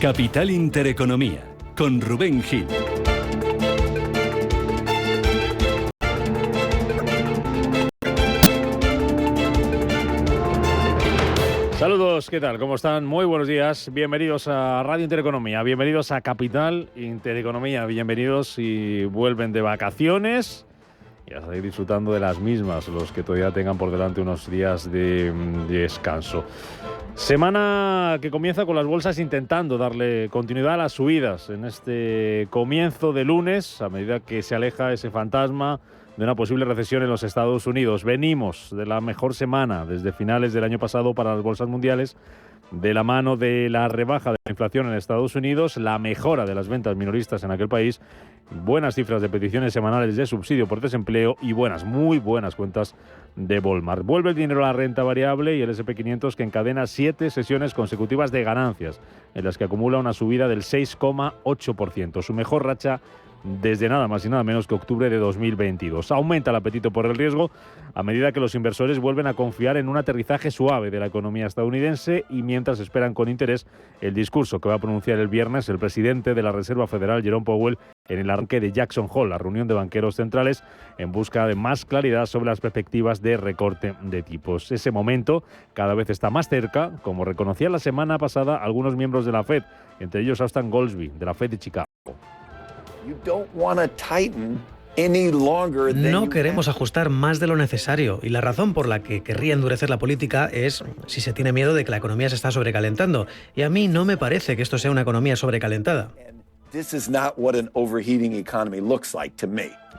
Capital Intereconomía, con Rubén Gil. Saludos, ¿qué tal? ¿Cómo están? Muy buenos días. Bienvenidos a Radio Intereconomía, bienvenidos a Capital Intereconomía, bienvenidos si vuelven de vacaciones y a seguir disfrutando de las mismas, los que todavía tengan por delante unos días de descanso. Semana que comienza con las bolsas intentando darle continuidad a las subidas en este comienzo de lunes, a medida que se aleja ese fantasma de una posible recesión en los Estados Unidos. Venimos de la mejor semana desde finales del año pasado para las bolsas mundiales, de la mano de la rebaja de la inflación en Estados Unidos, la mejora de las ventas minoristas en aquel país, buenas cifras de peticiones semanales de subsidio por desempleo y muy buenas cuentas de Walmart. Vuelve el dinero a la renta variable y el S&P 500 que encadena 7 sesiones consecutivas de ganancias, en las que acumula una subida del 6,8%, su mejor racha desde nada más y nada menos que octubre de 2022. Aumenta el apetito por el riesgo a medida que los inversores vuelven a confiar en un aterrizaje suave de la economía estadounidense y mientras esperan con interés el discurso que va a pronunciar el viernes el presidente de la Reserva Federal, Jerome Powell, en el arranque de Jackson Hole, la reunión de banqueros centrales, en busca de más claridad sobre las perspectivas de recorte de tipos. Ese momento cada vez está más cerca, como reconocían la semana pasada algunos miembros de la Fed, entre ellos Austin Goolsbee, de la Fed de Chicago. No queremos ajustar más de lo necesario y la razón por la que querría endurecer la política es si se tiene miedo de que la economía se está sobrecalentando. Y a mí no me parece que esto sea una economía sobrecalentada.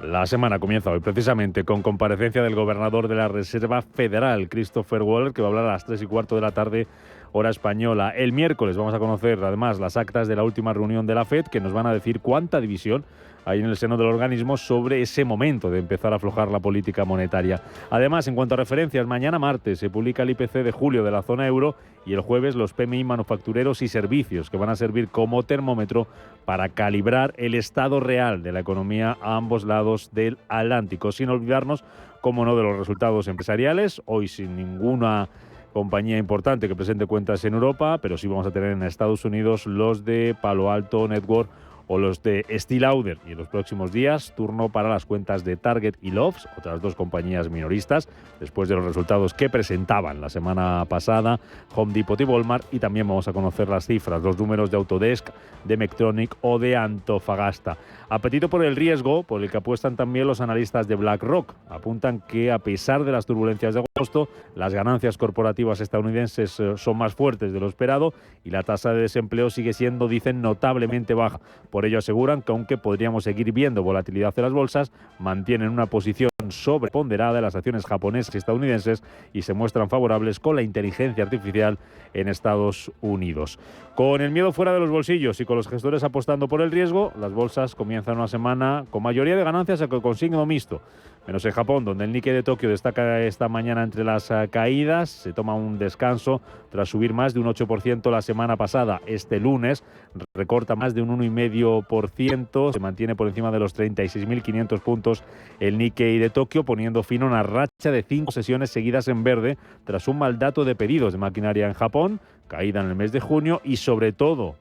La semana comienza hoy precisamente con comparecencia del gobernador de la Reserva Federal, Christopher Waller, que va a hablar a las 3:15 de la tarde, hora española. El miércoles vamos a conocer además las actas de la última reunión de la FED, que nos van a decir cuánta división hay en el seno del organismo sobre ese momento de empezar a aflojar la política monetaria. Además, en cuanto a referencias, mañana martes se publica el IPC de julio de la zona euro y el jueves los PMI manufactureros y servicios, que van a servir como termómetro para calibrar el estado real de la economía a ambos lados del Atlántico, sin olvidarnos, como no, de los resultados empresariales, hoy sin ninguna compañía importante que presente cuentas en Europa, pero sí vamos a tener en Estados Unidos los de Palo Alto Network o los de Estée Lauder, y en los próximos días turno para las cuentas de Target y Lowe's, otras dos compañías minoristas, después de los resultados que presentaban la semana pasada Home Depot y Walmart, y también vamos a conocer las cifras, los números de Autodesk, de Medtronic o de Antofagasta. Apetito por el riesgo, por el que apuestan también los analistas de BlackRock. Apuntan que a pesar de las turbulencias de agosto, las ganancias corporativas estadounidenses son más fuertes de lo esperado y la tasa de desempleo sigue siendo, dicen, notablemente baja. Por ello aseguran que aunque podríamos seguir viendo volatilidad en las bolsas, mantienen una posición sobreponderada en las acciones japonesas y estadounidenses y se muestran favorables con la inteligencia artificial en Estados Unidos. Con el miedo fuera de los bolsillos y con los gestores apostando por el riesgo, las bolsas comienzan una semana con mayoría de ganancias con signo mixto, menos en Japón, donde el Nikkei de Tokio destaca esta mañana entre las caídas, se toma un descanso tras subir más de un 8% la semana pasada. Este lunes recorta más de un 1,5%, se mantiene por encima de los 36.500 puntos el Nikkei de Tokio, poniendo fin a una racha de 5 sesiones seguidas en verde tras un mal dato de pedidos de maquinaria en Japón, caída en el mes de junio y sobre todo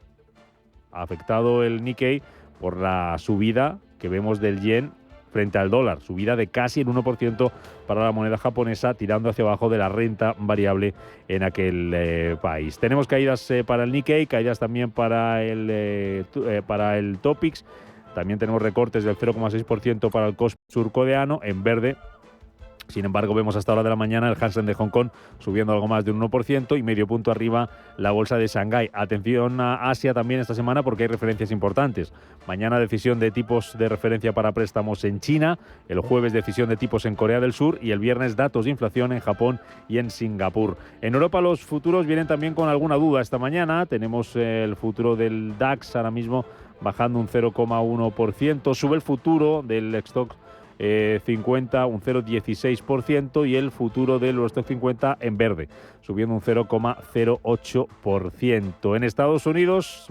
ha afectado el Nikkei por la subida que vemos del yen frente al dólar, subida de casi el 1% para la moneda japonesa, tirando hacia abajo de la renta variable en aquel país. Tenemos caídas para el Nikkei, caídas también para el Topix, también tenemos recortes del 0,6% para el Kospi surcoreano en verde. Sin embargo, vemos hasta hora de la mañana el Hansen de Hong Kong subiendo algo más de un 1% y medio punto arriba la bolsa de Shanghái. Atención a Asia también esta semana porque hay referencias importantes. Mañana decisión de tipos de referencia para préstamos en China, el jueves decisión de tipos en Corea del Sur y el viernes datos de inflación en Japón y en Singapur. En Europa los futuros vienen también con alguna duda esta mañana. Tenemos el futuro del DAX ahora mismo bajando un 0,1%. Sube el futuro del Stoxx 50 un 0,16% y el futuro del Eurostoxx 50 en verde, subiendo un 0,08%. En Estados Unidos,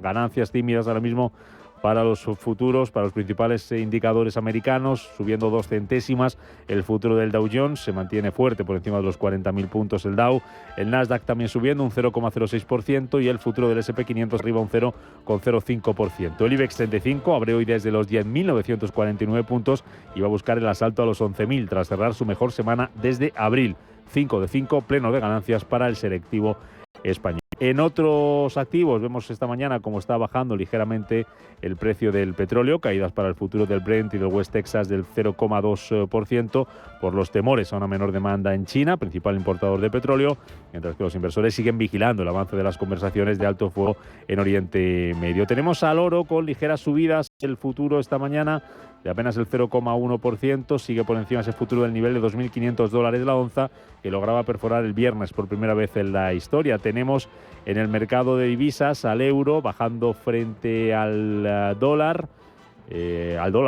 ganancias tímidas ahora mismo para los futuros, para los principales indicadores americanos, subiendo 2 centésimas. El futuro del Dow Jones se mantiene fuerte por encima de los 40.000 puntos el Dow. El Nasdaq también subiendo un 0,06% y el futuro del S&P 500 arriba un 0,05%. El IBEX 35 abre hoy desde los 10.949 puntos y va a buscar el asalto a los 11.000 tras cerrar su mejor semana desde abril. 5 de 5, pleno de ganancias para el selectivo español. En otros activos vemos esta mañana cómo está bajando ligeramente el precio del petróleo, caídas para el futuro del Brent y del West Texas del 0,2% por los temores a una menor demanda en China, principal importador de petróleo, mientras que los inversores siguen vigilando el avance de las conversaciones de alto fuego en Oriente Medio. Tenemos al oro con ligeras subidas, el futuro esta mañana de apenas el 0,1%, sigue por encima ese futuro del nivel de $2.500 la onza, que lograba perforar el viernes por primera vez en la historia. Tenemos en el mercado de divisas al euro bajando frente al dólar,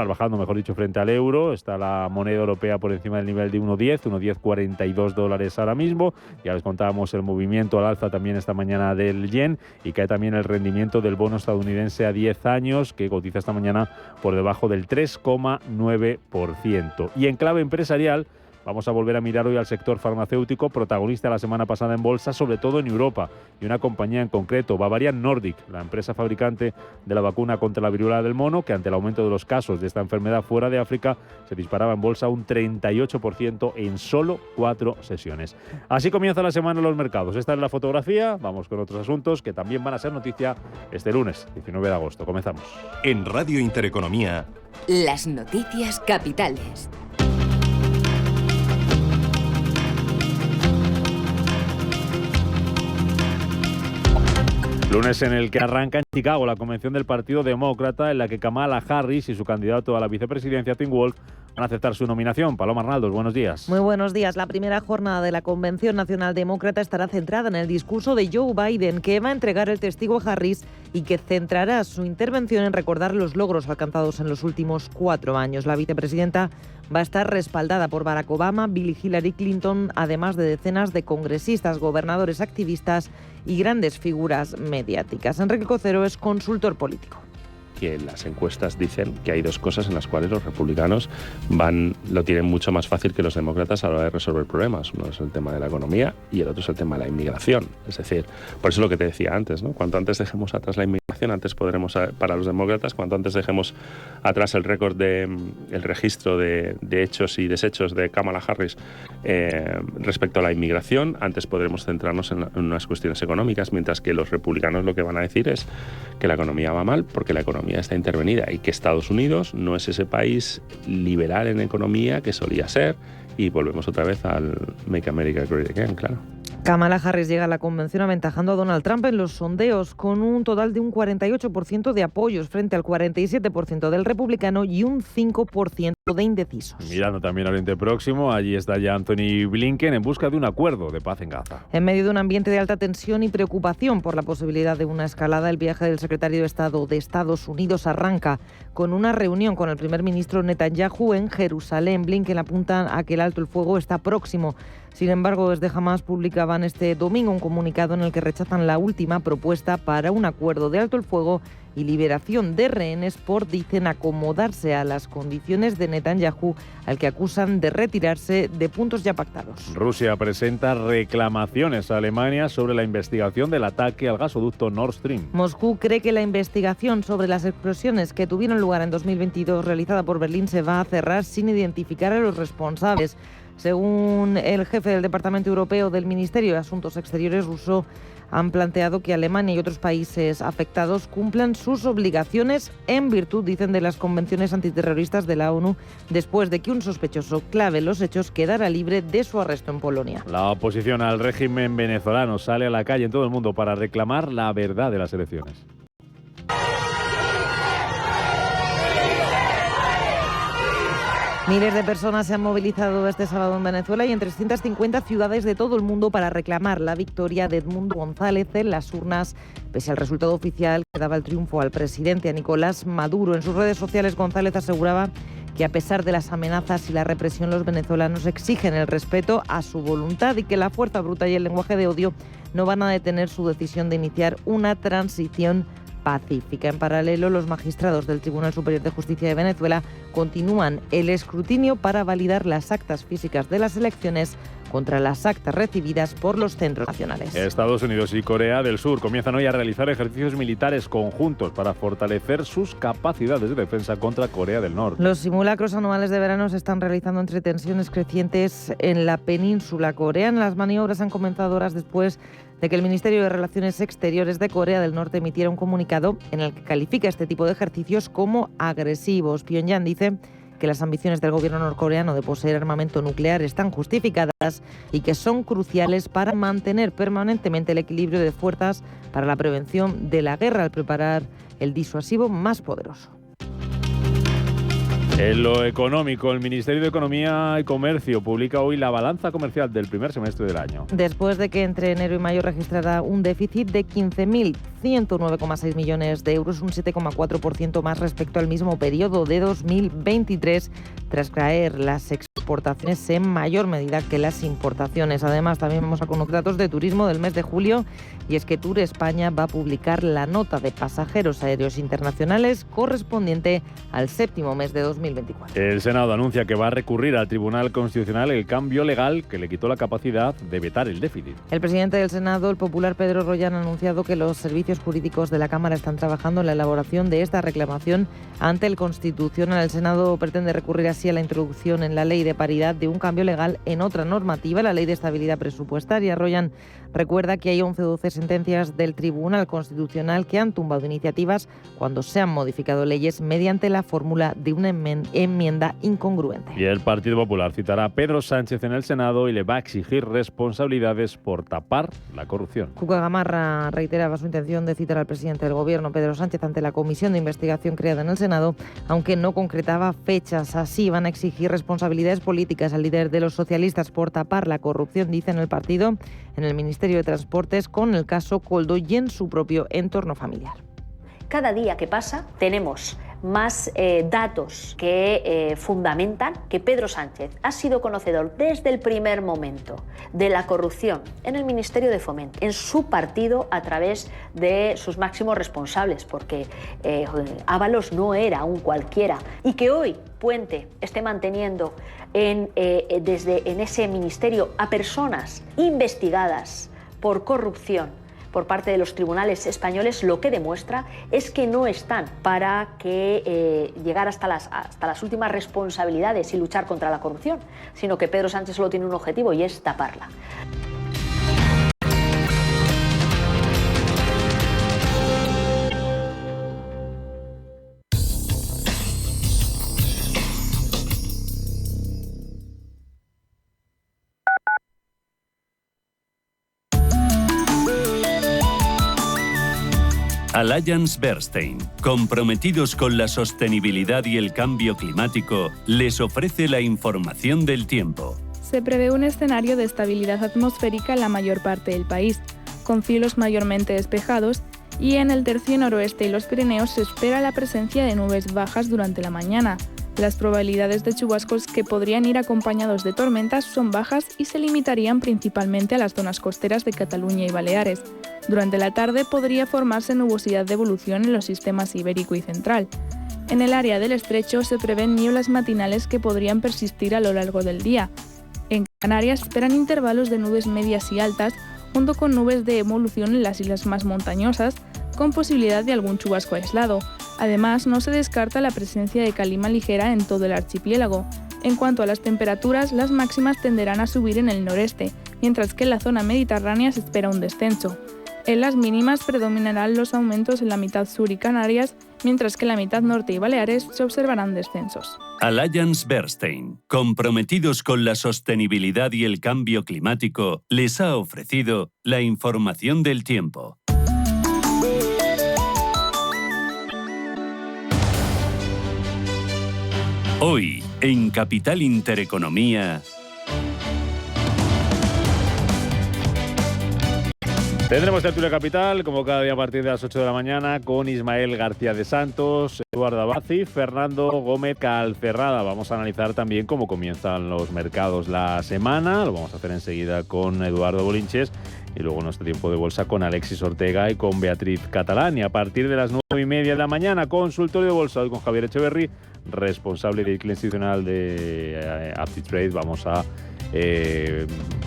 bajando, mejor dicho, frente al euro. Está la moneda europea por encima del nivel de 1,10, $1,1042 ahora mismo. Ya les contábamos el movimiento al alza también esta mañana del yen y cae también el rendimiento del bono estadounidense a 10 años, que cotiza esta mañana por debajo del 3,9%. Y en clave empresarial, vamos a volver a mirar hoy al sector farmacéutico, protagonista la semana pasada en bolsa, sobre todo en Europa, y una compañía en concreto, Bavarian Nordic, la empresa fabricante de la vacuna contra la viruela del mono, que ante el aumento de los casos de esta enfermedad fuera de África, se disparaba en bolsa un 38% en solo 4 sesiones. Así comienza la semana en los mercados. Esta es la fotografía. Vamos con otros asuntos que también van a ser noticia este lunes, 19 de agosto. Comenzamos. En Radio Intereconomía, las noticias capitales. Lunes en el que arranca en Chicago la convención del Partido Demócrata, en la que Kamala Harris y su candidato a la vicepresidencia, Tim Walz, van a aceptar su nominación. Paloma Arnaldos, buenos días. Muy buenos días. La primera jornada de la Convención Nacional Demócrata estará centrada en el discurso de Joe Biden, que va a entregar el testigo a Harris y que centrará su intervención en recordar los logros alcanzados en los últimos 4 años. La vicepresidenta va a estar respaldada por Barack Obama, Bill y Hillary Clinton, además de decenas de congresistas, gobernadores, activistas y grandes figuras mediáticas. Enrique Cocero es consultor político. Que las encuestas dicen que hay 2 cosas en las cuales los republicanos lo tienen mucho más fácil que los demócratas a la hora de resolver problemas. Uno es el tema de la economía y el otro es el tema de la inmigración. Es decir, por eso lo que te decía antes, ¿no? Cuanto antes dejemos atrás la inmigración, antes podremos, para los demócratas, cuanto antes dejemos atrás el registro de hechos y desechos de Kamala Harris respecto a la inmigración, antes podremos centrarnos en unas cuestiones económicas, mientras que los republicanos lo que van a decir es que la economía va mal porque la economía está intervenida y que Estados Unidos no es ese país liberal en economía que solía ser, y volvemos otra vez al Make America Great Again, claro. Kamala Harris llega a la convención aventajando a Donald Trump en los sondeos, con un total de un 48% de apoyos frente al 47% del republicano y un 5% de indecisos. Mirando también al Oriente Próximo, allí está ya Anthony Blinken en busca de un acuerdo de paz en Gaza. En medio de un ambiente de alta tensión y preocupación por la posibilidad de una escalada, el viaje del secretario de Estado de Estados Unidos arranca con una reunión con el primer ministro Netanyahu en Jerusalén. Blinken apunta a que el alto el fuego está próximo. Sin embargo, desde Hamás publicaban este domingo un comunicado en el que rechazan la última propuesta para un acuerdo de alto el fuego y liberación de rehenes por, dicen, acomodarse a las condiciones de Netanyahu, al que acusan de retirarse de puntos ya pactados. Rusia presenta reclamaciones a Alemania sobre la investigación del ataque al gasoducto Nord Stream. Moscú cree que la investigación sobre las explosiones que tuvieron lugar en 2022 realizada por Berlín se va a cerrar sin identificar a los responsables. Según el jefe del Departamento Europeo del Ministerio de Asuntos Exteriores ruso, han planteado que Alemania y otros países afectados cumplan sus obligaciones en virtud, dicen, de las convenciones antiterroristas de la ONU, después de que un sospechoso clave los hechos quedara libre de su arresto en Polonia. La oposición al régimen venezolano sale a la calle en todo el mundo para reclamar la verdad de las elecciones. Miles de personas se han movilizado este sábado en Venezuela y en 350 ciudades de todo el mundo para reclamar la victoria de Edmundo González en las urnas, pese al resultado oficial que daba el triunfo al presidente, a Nicolás Maduro. En sus redes sociales, González aseguraba que a pesar de las amenazas y la represión, los venezolanos exigen el respeto a su voluntad y que la fuerza bruta y el lenguaje de odio no van a detener su decisión de iniciar una transición pacífica. En paralelo, los magistrados del Tribunal Superior de Justicia de Venezuela continúan el escrutinio para validar las actas físicas de las elecciones contra las actas recibidas por los centros nacionales. Estados Unidos y Corea del Sur comienzan hoy a realizar ejercicios militares conjuntos para fortalecer sus capacidades de defensa contra Corea del Norte. Los simulacros anuales de verano se están realizando entre tensiones crecientes en la península coreana. Las maniobras han comenzado horas después de que el Ministerio de Relaciones Exteriores de Corea del Norte emitiera un comunicado en el que califica este tipo de ejercicios como agresivos. Pyongyang dice que las ambiciones del gobierno norcoreano de poseer armamento nuclear están justificadas y que son cruciales para mantener permanentemente el equilibrio de fuerzas para la prevención de la guerra al preparar el disuasivo más poderoso. En lo económico, el Ministerio de Economía y Comercio publica hoy la balanza comercial del primer semestre del año. Después de que entre enero y mayo registrara un déficit de 15.109,6 millones de euros, un 7,4% más respecto al mismo periodo de 2023, tras caer las exportaciones en mayor medida que las importaciones. Además, también vamos a conocer datos de turismo del mes de julio, y es que Tour España va a publicar la nota de pasajeros aéreos internacionales correspondiente al séptimo mes de 2024. El Senado anuncia que va a recurrir al Tribunal Constitucional el cambio legal que le quitó la capacidad de vetar el déficit. El presidente del Senado, el popular Pedro Rollán, ha anunciado que los servicios jurídicos de la Cámara están trabajando en la elaboración de esta reclamación ante el Constitucional. El Senado pretende recurrir así a la introducción en la Ley de Paridad de un cambio legal en otra normativa, la Ley de Estabilidad Presupuestaria. Rollán recuerda que hay 11 o 12 sentencias del Tribunal Constitucional que han tumbado iniciativas cuando se han modificado leyes mediante la fórmula de una enmienda incongruente. Y el Partido Popular citará a Pedro Sánchez en el Senado y le va a exigir responsabilidades por tapar la corrupción. Cuca Gamarra reiteraba su intención de citar al presidente del Gobierno, Pedro Sánchez, ante la comisión de investigación creada en el Senado, aunque no concretaba fechas. Así van a exigir responsabilidades políticas al líder de los socialistas por tapar la corrupción, dice en el partido, en el Ministerio de Transportes, con el caso Koldo y en su propio entorno familiar. Cada día que pasa tenemos más datos que fundamentan que Pedro Sánchez ha sido conocedor desde el primer momento de la corrupción en el Ministerio de Fomento, en su partido, a través de sus máximos responsables, porque Ábalos no era un cualquiera, y que hoy Puente esté manteniendo en ese ministerio a personas investigadas por corrupción por parte de los tribunales españoles, lo que demuestra es que no están para llegar hasta las últimas responsabilidades y luchar contra la corrupción, sino que Pedro Sánchez solo tiene un objetivo, y es taparla. Allianz Bernstein, comprometidos con la sostenibilidad y el cambio climático, les ofrece la información del tiempo. Se prevé un escenario de estabilidad atmosférica en la mayor parte del país, con cielos mayormente despejados, y en el tercio noroeste y los Pirineos se espera la presencia de nubes bajas durante la mañana. Las probabilidades de chubascos, que podrían ir acompañados de tormentas, son bajas y se limitarían principalmente a las zonas costeras de Cataluña y Baleares. Durante la tarde podría formarse nubosidad de evolución en los sistemas ibérico y central. En el área del estrecho se prevén nieblas matinales que podrían persistir a lo largo del día. En Canarias esperan intervalos de nubes medias y altas, junto con nubes de evolución en las islas más montañosas, con posibilidad de algún chubasco aislado. Además, no se descarta la presencia de calima ligera en todo el archipiélago. En cuanto a las temperaturas, las máximas tenderán a subir en el noreste, mientras que en la zona mediterránea se espera un descenso. En las mínimas predominarán los aumentos en la mitad sur y Canarias, mientras que en la mitad norte y Baleares se observarán descensos. Allianz Bernstein, comprometidos con la sostenibilidad y el cambio climático, les ha ofrecido la información del tiempo. Hoy, en Capital Intereconomía... Tendremos Tertulia Capital, como cada día a partir de las 8 de la mañana, con Ismael García de Santos, Eduardo Abazi, Fernando Gómez Calcerrada. Vamos a analizar también cómo comienzan los mercados la semana. Lo vamos a hacer enseguida con Eduardo Bolinches. y luego nuestro tiempo de bolsa con Alexis Ortega y con Beatriz Catalán. Y a partir de las 9:30 de la mañana, consultorio de bolsa hoy con Javier Echeverry, responsable de institucional de Aptitrade. Vamos a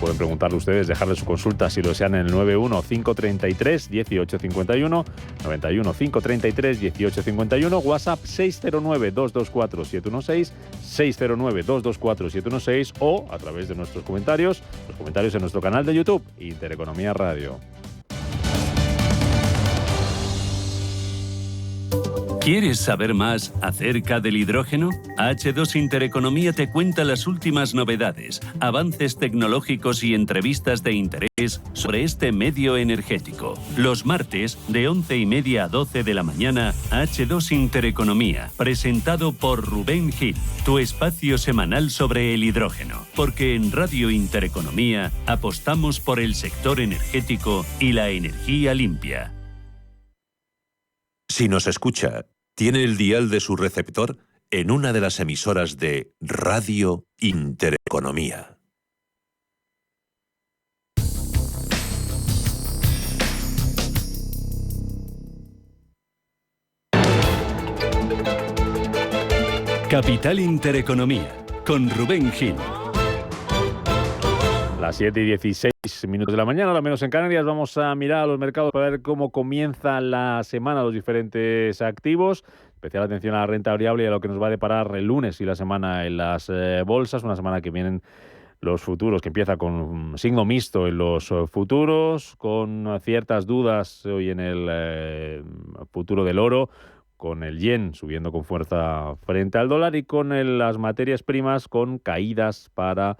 pueden preguntarle ustedes, dejarle su consulta si lo desean en el 91 533 1851, 91 533 1851, WhatsApp 609 224 716, 609 224 716 o a través de nuestros comentarios, los comentarios en nuestro canal de YouTube, Intereconomía Radio. ¿Quieres saber más acerca del hidrógeno? H2 Intereconomía te cuenta las últimas novedades, avances tecnológicos y entrevistas de interés sobre este medio energético. Los martes, de 11:30 a 12 de la mañana, H2 Intereconomía, presentado por Rubén Gil, tu espacio semanal sobre el hidrógeno. Porque en Radio Intereconomía apostamos por el sector energético y la energía limpia. Si nos escucha, tiene el dial de su receptor en una de las emisoras de Radio Intereconomía. Capital Intereconomía, con Rubén Gil. Las 7:16 minutos de la mañana, ahora menos en Canarias. Vamos a mirar a los mercados para ver cómo comienza la semana los diferentes activos. Especial atención a la renta variable y a lo que nos va a deparar el lunes y la semana en las bolsas. Una semana que vienen los futuros, que empieza con signo mixto en los futuros, con ciertas dudas hoy en el futuro del oro, con el yen subiendo con fuerza frente al dólar y con las materias primas con caídas para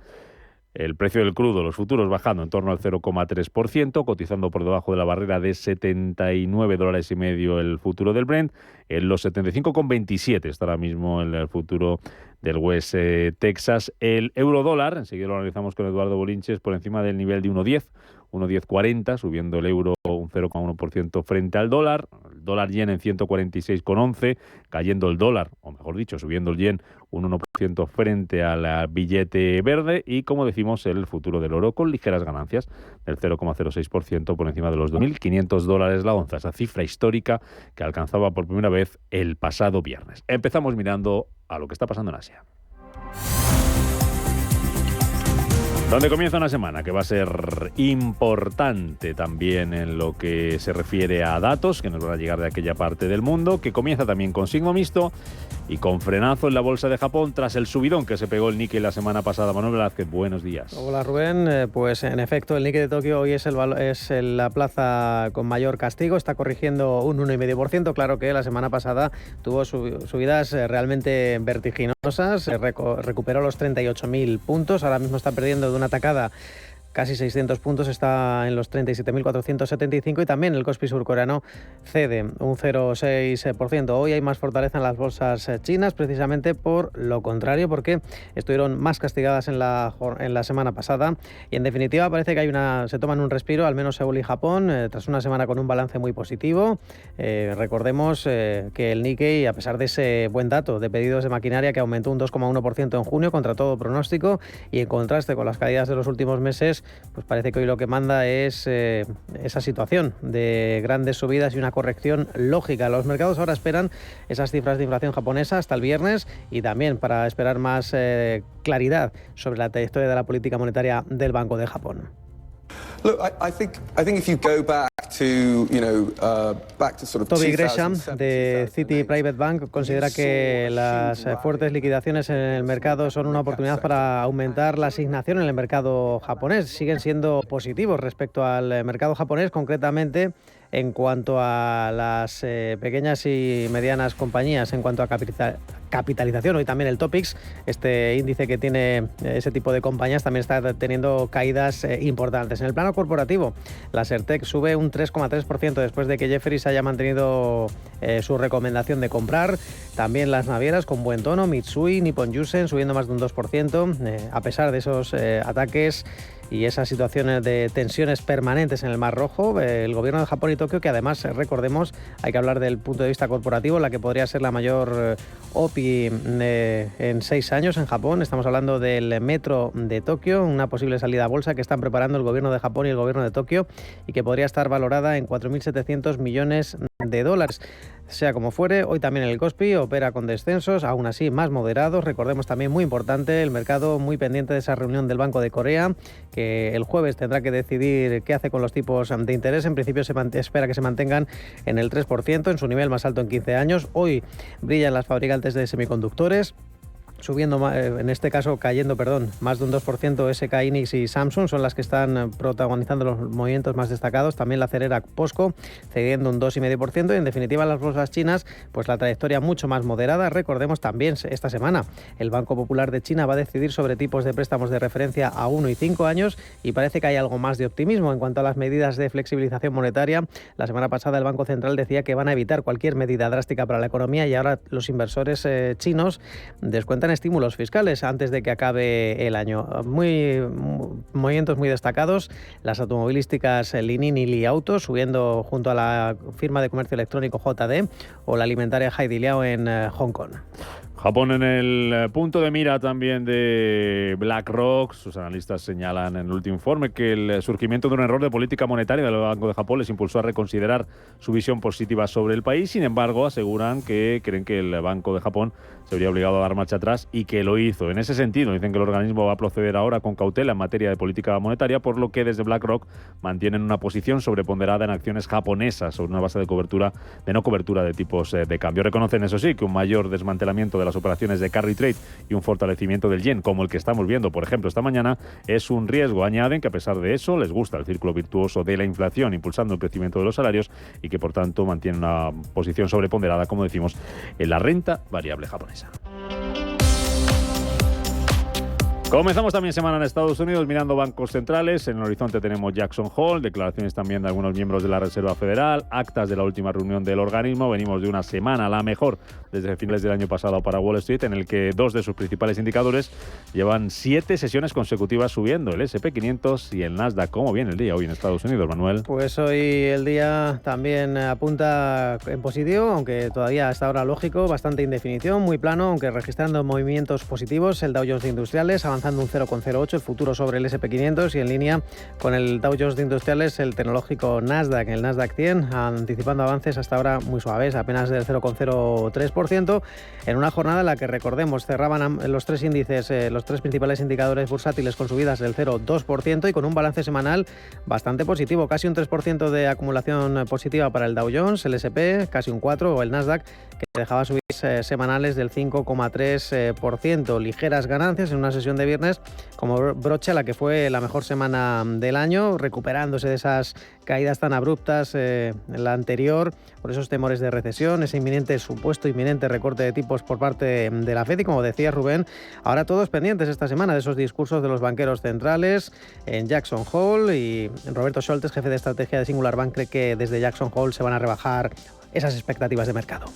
el precio del crudo, los futuros bajando en torno al 0,3%, cotizando por debajo de la barrera de $79,5 el futuro del Brent, en los 75,27 está ahora mismo el futuro del West Texas. El euro dólar, enseguida lo analizamos con Eduardo Bolinches, por encima del nivel de 1,1040, subiendo el euro un 0,1% frente al dólar. El dólar yen en 146,11, cayendo el dólar, o mejor dicho, subiendo el yen un 1% frente al billete verde. Y como decimos, el futuro del oro con ligeras ganancias del 0,06% por encima de los $2.500 la onza, esa cifra histórica que alcanzaba por primera vez el pasado viernes. Empezamos mirando a lo que está pasando en Asia, donde comienza una semana que va a ser importante también en lo que se refiere a datos que nos van a llegar de aquella parte del mundo, que comienza también con signo mixto y con frenazo en la bolsa de Japón tras el subidón que se pegó el Nikkei la semana pasada. Manuel Velázquez, buenos días. Hola Rubén, pues en efecto el Nikkei de Tokio hoy es la plaza con mayor castigo, está corrigiendo un 1,5%, claro que la semana pasada tuvo subidas realmente vertiginosas, recuperó los 38.000 puntos, ahora mismo está perdiendo de una tacada casi 600 puntos, está en los 37.475 y también el Kospi surcoreano cede un 0,6%. Hoy hay más fortaleza en las bolsas chinas, precisamente por lo contrario, porque estuvieron más castigadas en la semana pasada y en definitiva parece que se toman un respiro, al menos Seúl y Japón, tras una semana con un balance muy positivo. Recordemos que el Nikkei, a pesar de ese buen dato de pedidos de maquinaria que aumentó un 2,1% en junio contra todo pronóstico y en contraste con las caídas de los últimos meses, pues parece que hoy lo que manda es esa situación de grandes subidas y una corrección lógica. Los mercados ahora esperan esas cifras de inflación japonesa hasta el viernes y también para esperar más claridad sobre la trayectoria de la política monetaria del Banco de Japón. Look, I think if you go back to, back to sort of Toby Gresham de Citi Private Bank considera que las fuertes liquidaciones en el mercado son una oportunidad para aumentar la asignación en el mercado japonés. Siguen siendo positivos respecto al mercado japonés, concretamente en cuanto a las pequeñas y medianas compañías, en cuanto a capitalización. Hoy también el Topix, este índice que tiene ese tipo de compañías, también está teniendo caídas importantes. En el plano corporativo, la Sertec sube un 3,3% después de que Jefferies haya mantenido su recomendación de comprar. También las navieras con buen tono, Mitsui, Nippon Yusen subiendo más de un 2%, a pesar de esos ataques y esas situaciones de tensiones permanentes en el Mar Rojo, el gobierno de Japón y Tokio, que además, recordemos, hay que hablar del punto de vista corporativo, la que podría ser la mayor OPI en 6 años en Japón. Estamos hablando del metro de Tokio, una posible salida a bolsa que están preparando el gobierno de Japón y el gobierno de Tokio y que podría estar valorada en 4.700 millones de dólares. Sea como fuere, hoy también el Kospi opera con descensos, aún así más moderados. Recordemos también, muy importante, el mercado muy pendiente de esa reunión del Banco de Corea, que el jueves tendrá que decidir qué hace con los tipos de interés. En principio se espera que se mantengan en el 3%, en su nivel más alto en 15 años. Hoy brillan las fabricantes de semiconductores, subiendo, en este caso cayendo, más de un 2%. SK Hynix y Samsung son las que están protagonizando los movimientos más destacados. También la acerera POSCO cediendo un 2,5%. Y en definitiva, las bolsas chinas, pues la trayectoria mucho más moderada. Recordemos también, esta semana el Banco Popular de China va a decidir sobre tipos de préstamos de referencia a 1 y 5 años y parece que hay algo más de optimismo en cuanto a las medidas de flexibilización monetaria. La semana pasada el Banco Central decía que van a evitar cualquier medida drástica para la economía y ahora los inversores chinos descuentan estímulos fiscales antes de que acabe el año. Movimientos muy destacados, las automovilísticas Li-Ning y Li Auto subiendo junto a la firma de comercio electrónico JD o la alimentaria Haidilao en Hong Kong. Japón en el punto de mira también de BlackRock. Sus analistas señalan en el último informe que el surgimiento de un error de política monetaria del Banco de Japón les impulsó a reconsiderar su visión positiva sobre el país. Sin embargo, aseguran que creen que el Banco de Japón se vería obligado a dar marcha atrás y que lo hizo. En ese sentido, dicen que el organismo va a proceder ahora con cautela en materia de política monetaria, por lo que desde BlackRock mantienen una posición sobreponderada en acciones japonesas sobre una base de no cobertura de tipos de cambio. Reconocen, eso sí, que un mayor desmantelamiento de las operaciones de carry trade y un fortalecimiento del yen, como el que estamos viendo, por ejemplo, esta mañana, es un riesgo. Añaden que a pesar de eso les gusta el círculo virtuoso de la inflación impulsando el crecimiento de los salarios y que por tanto mantienen una posición sobreponderada, como decimos, en la renta variable japonesa. Comenzamos también semana en Estados Unidos mirando bancos centrales. En el horizonte tenemos Jackson Hole, declaraciones también de algunos miembros de la Reserva Federal, actas de la última reunión del organismo. Venimos de una semana, la mejor desde finales del año pasado para Wall Street, en el que dos de sus principales indicadores llevan 7 sesiones consecutivas subiendo, el S&P 500 y el Nasdaq. ¿Cómo viene el día hoy en Estados Unidos, Manuel? Pues hoy el día también apunta en positivo, aunque todavía hasta ahora lógico, bastante indefinición, muy plano, aunque registrando movimientos positivos. El Dow Jones de Industriales avanzando un 0,08, el futuro sobre el S&P 500, y en línea con el Dow Jones de Industriales, el tecnológico Nasdaq, el Nasdaq 100, anticipando avances hasta ahora muy suaves, apenas del 0,03%, en una jornada en la que, recordemos, cerraban los tres índices, los tres principales indicadores bursátiles con subidas del 0,2% y con un balance semanal bastante positivo, casi un 3% de acumulación positiva para el Dow Jones, el S&P casi un 4% o el Nasdaq, que dejaba subir semanales del 5,3%. Ligeras ganancias en una sesión de viernes como broche a la que fue la mejor semana del año, recuperándose de esas caídas tan abruptas en la anterior por esos temores de recesión, ese supuesto inminente recorte de tipos por parte de la FED. Y como decía Rubén, ahora todos pendientes esta semana de esos discursos de los banqueros centrales en Jackson Hole, y Roberto Scholtes, jefe de estrategia de Singular Bank, cree que desde Jackson Hole se van a rebajar esas expectativas de mercado.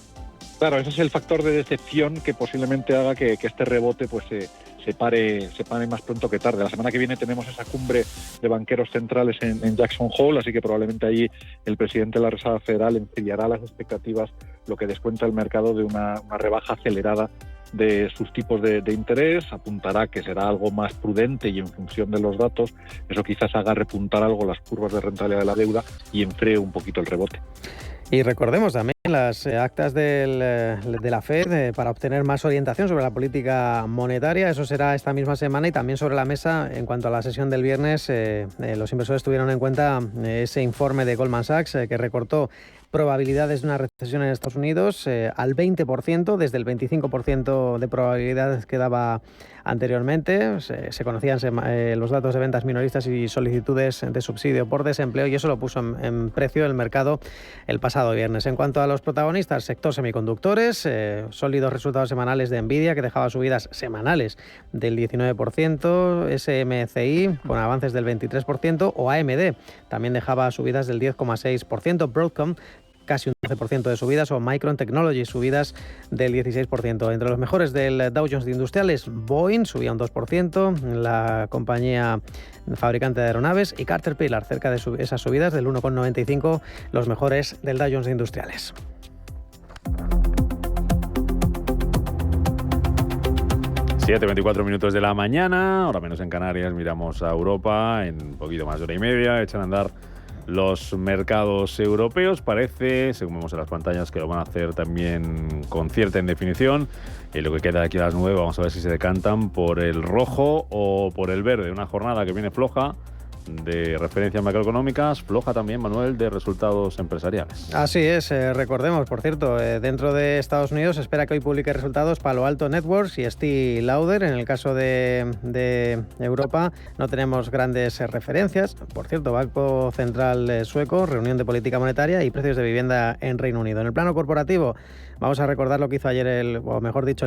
Claro, ese es el factor de decepción que posiblemente haga que este rebote pues se pare más pronto que tarde. La semana que viene tenemos esa cumbre de banqueros centrales en Jackson Hole, así que probablemente ahí el presidente de la Reserva Federal enfriará las expectativas, lo que descuenta el mercado de una rebaja acelerada de sus tipos de interés. Apuntará que será algo más prudente y en función de los datos, eso quizás haga repuntar algo las curvas de rentabilidad de la deuda y enfríe un poquito el rebote. Y recordemos también las actas de la FED para obtener más orientación sobre la política monetaria. Eso será esta misma semana, y también sobre la mesa en cuanto a la sesión del viernes. Los inversores tuvieron en cuenta ese informe de Goldman Sachs que recortó probabilidades de una recesión en Estados Unidos al 20%, desde el 25% de probabilidades que daba anteriormente. Se conocían los datos de ventas minoristas y solicitudes de subsidio por desempleo, y eso lo puso en precio el mercado el pasado viernes. En cuanto a los protagonistas, sector semiconductores, sólidos resultados semanales de Nvidia, que dejaba subidas semanales del 19%, SMCI con avances del 23%, o AMD también dejaba subidas del 10,6%, Broadcom casi un 12% de subidas, o Micron Technology, subidas del 16%. Entre los mejores del Dow Jones de Industriales, Boeing subía un 2%, la compañía fabricante de aeronaves, y Caterpillar, cerca de esas subidas del 1,95%, los mejores del Dow Jones de Industriales. Siete, 24 minutos de la mañana, ahora menos en Canarias, miramos a Europa en un poquito más de hora y media, echan a andar los mercados europeos. Parece, según vemos en las pantallas, que lo van a hacer también con cierta indefinición. Y lo que queda aquí a las 9, vamos a ver si se decantan por el rojo o por el verde. Una jornada que viene floja de referencias macroeconómicas, floja también, Manuel, de resultados empresariales. Así es, recordemos, por cierto, dentro de Estados Unidos se espera que hoy publique resultados Palo Alto Networks y Estée Lauder. En el caso de Europa no tenemos grandes referencias. Por cierto, Banco Central sueco, reunión de política monetaria y precios de vivienda en Reino Unido. En el plano corporativo, vamos a recordar lo que hizo ayer, el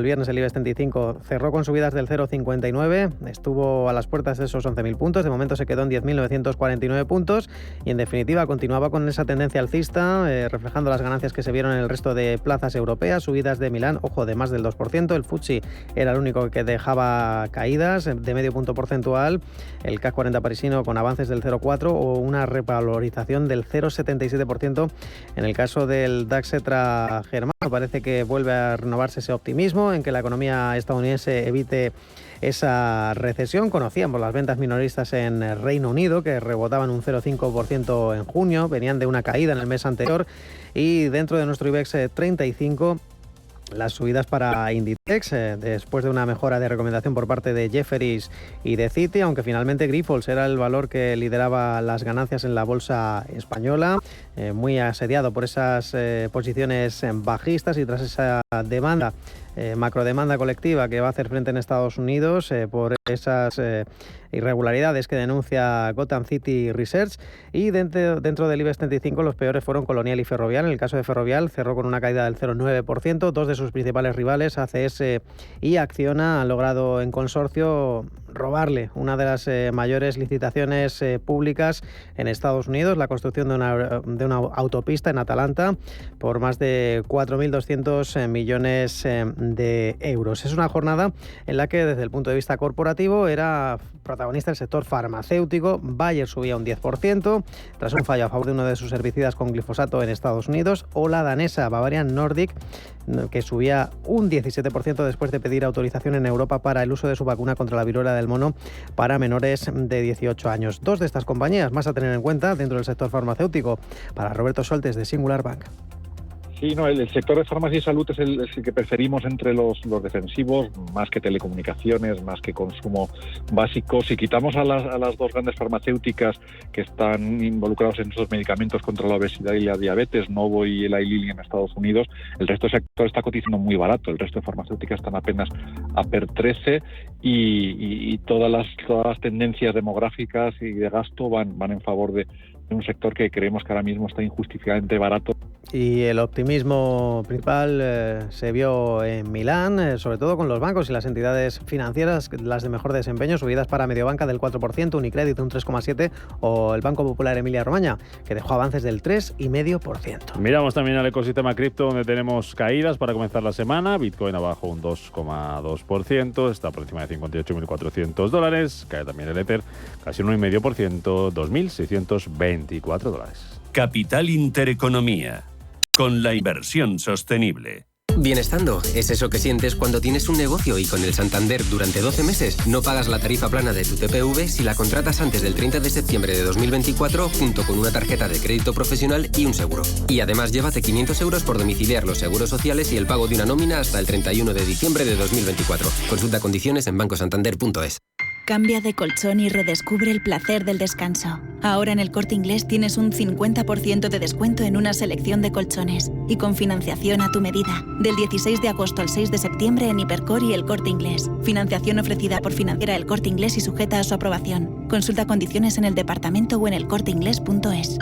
viernes, el IBEX 35. Cerró con subidas del 0,59, estuvo a las puertas de esos 11.000 puntos, de momento se quedó en 10.949 puntos y en definitiva continuaba con esa tendencia alcista, reflejando las ganancias que se vieron en el resto de plazas europeas, subidas de Milán, de más del 2%, el FTSE era el único que dejaba caídas de medio punto porcentual, el CAC 40 parisino con avances del 0,4 o una revalorización del 0,77% en el caso del DAX Etra germano. Parece que vuelve a renovarse ese optimismo en que la economía estadounidense evite esa recesión. Conocíamos las ventas minoristas en Reino Unido, que rebotaban un 0,5% en junio, venían de una caída en el mes anterior, y dentro de nuestro IBEX 35, las subidas para Inditex, después de una mejora de recomendación por parte de Jefferies y de Citi, aunque finalmente Grifols era el valor que lideraba las ganancias en la bolsa española, muy asediado por esas posiciones bajistas y tras esa demanda, macrodemanda colectiva que va a hacer frente en Estados Unidos por esas irregularidades que denuncia Gotham City Research. Y dentro del IBEX 35 los peores fueron Colonial y Ferrovial. En el caso de Ferrovial cerró con una caída del 0,9%. Dos de sus principales rivales, ACS y Acciona, han logrado en consorcio robarle una de las mayores licitaciones públicas en Estados Unidos, la construcción de una autopista en Atlanta por más de 4.200 millones de euros. Es una jornada en la que desde el punto de vista corporativo era protagonista el sector farmacéutico. Bayer subía un 10% tras un fallo a favor de uno de sus herbicidas con glifosato en Estados Unidos, o la danesa Bavarian Nordic, que subía un 17% después de pedir autorización en Europa para el uso de su vacuna contra la viruela del mono para menores de 18 años. Dos de estas compañías más a tener en cuenta dentro del sector farmacéutico. Para Roberto Soltes, de Singular Bank. Sí, no, el sector de farmacia y salud es el que preferimos entre los defensivos, más que telecomunicaciones, más que consumo básico. Si quitamos a las dos grandes farmacéuticas que están involucrados en esos medicamentos contra la obesidad y la diabetes, Novo y Eli Lilly en Estados Unidos, el resto del sector está cotizando muy barato. El resto de farmacéuticas están apenas a PER 13 y todas las tendencias demográficas y de gasto van en favor de un sector que creemos que ahora mismo está injustificadamente barato. Y el optimismo principal se vio en Milán, sobre todo con los bancos y las entidades financieras, las de mejor desempeño, subidas para Mediobanca del 4%, Unicredit un 3,7% o el Banco Popular Emilia-Romagna, que dejó avances del 3,5%. Miramos también al ecosistema cripto, donde tenemos caídas para comenzar la semana. Bitcoin abajo un 2,2%, está por encima de $58.400. Cae también el Ether, casi un 1,5%, $2.624. Capital Intereconomía, con la inversión sostenible. Bienestando es eso que sientes cuando tienes un negocio y con el Santander durante 12 meses no pagas la tarifa plana de tu TPV si la contratas antes del 30 de septiembre de 2024 junto con una tarjeta de crédito profesional y un seguro. Y además llévate 500 euros por domiciliar los seguros sociales y el pago de una nómina hasta el 31 de diciembre de 2024. Consulta condiciones en bancosantander.es. Cambia de colchón y redescubre el placer del descanso. Ahora en El Corte Inglés tienes un 50% de descuento en una selección de colchones y con financiación a tu medida. Del 16 de agosto al 6 de septiembre en Hipercor y El Corte Inglés. Financiación ofrecida por Financiera El Corte Inglés y sujeta a su aprobación. Consulta condiciones en el departamento o en elcorteinglés.es.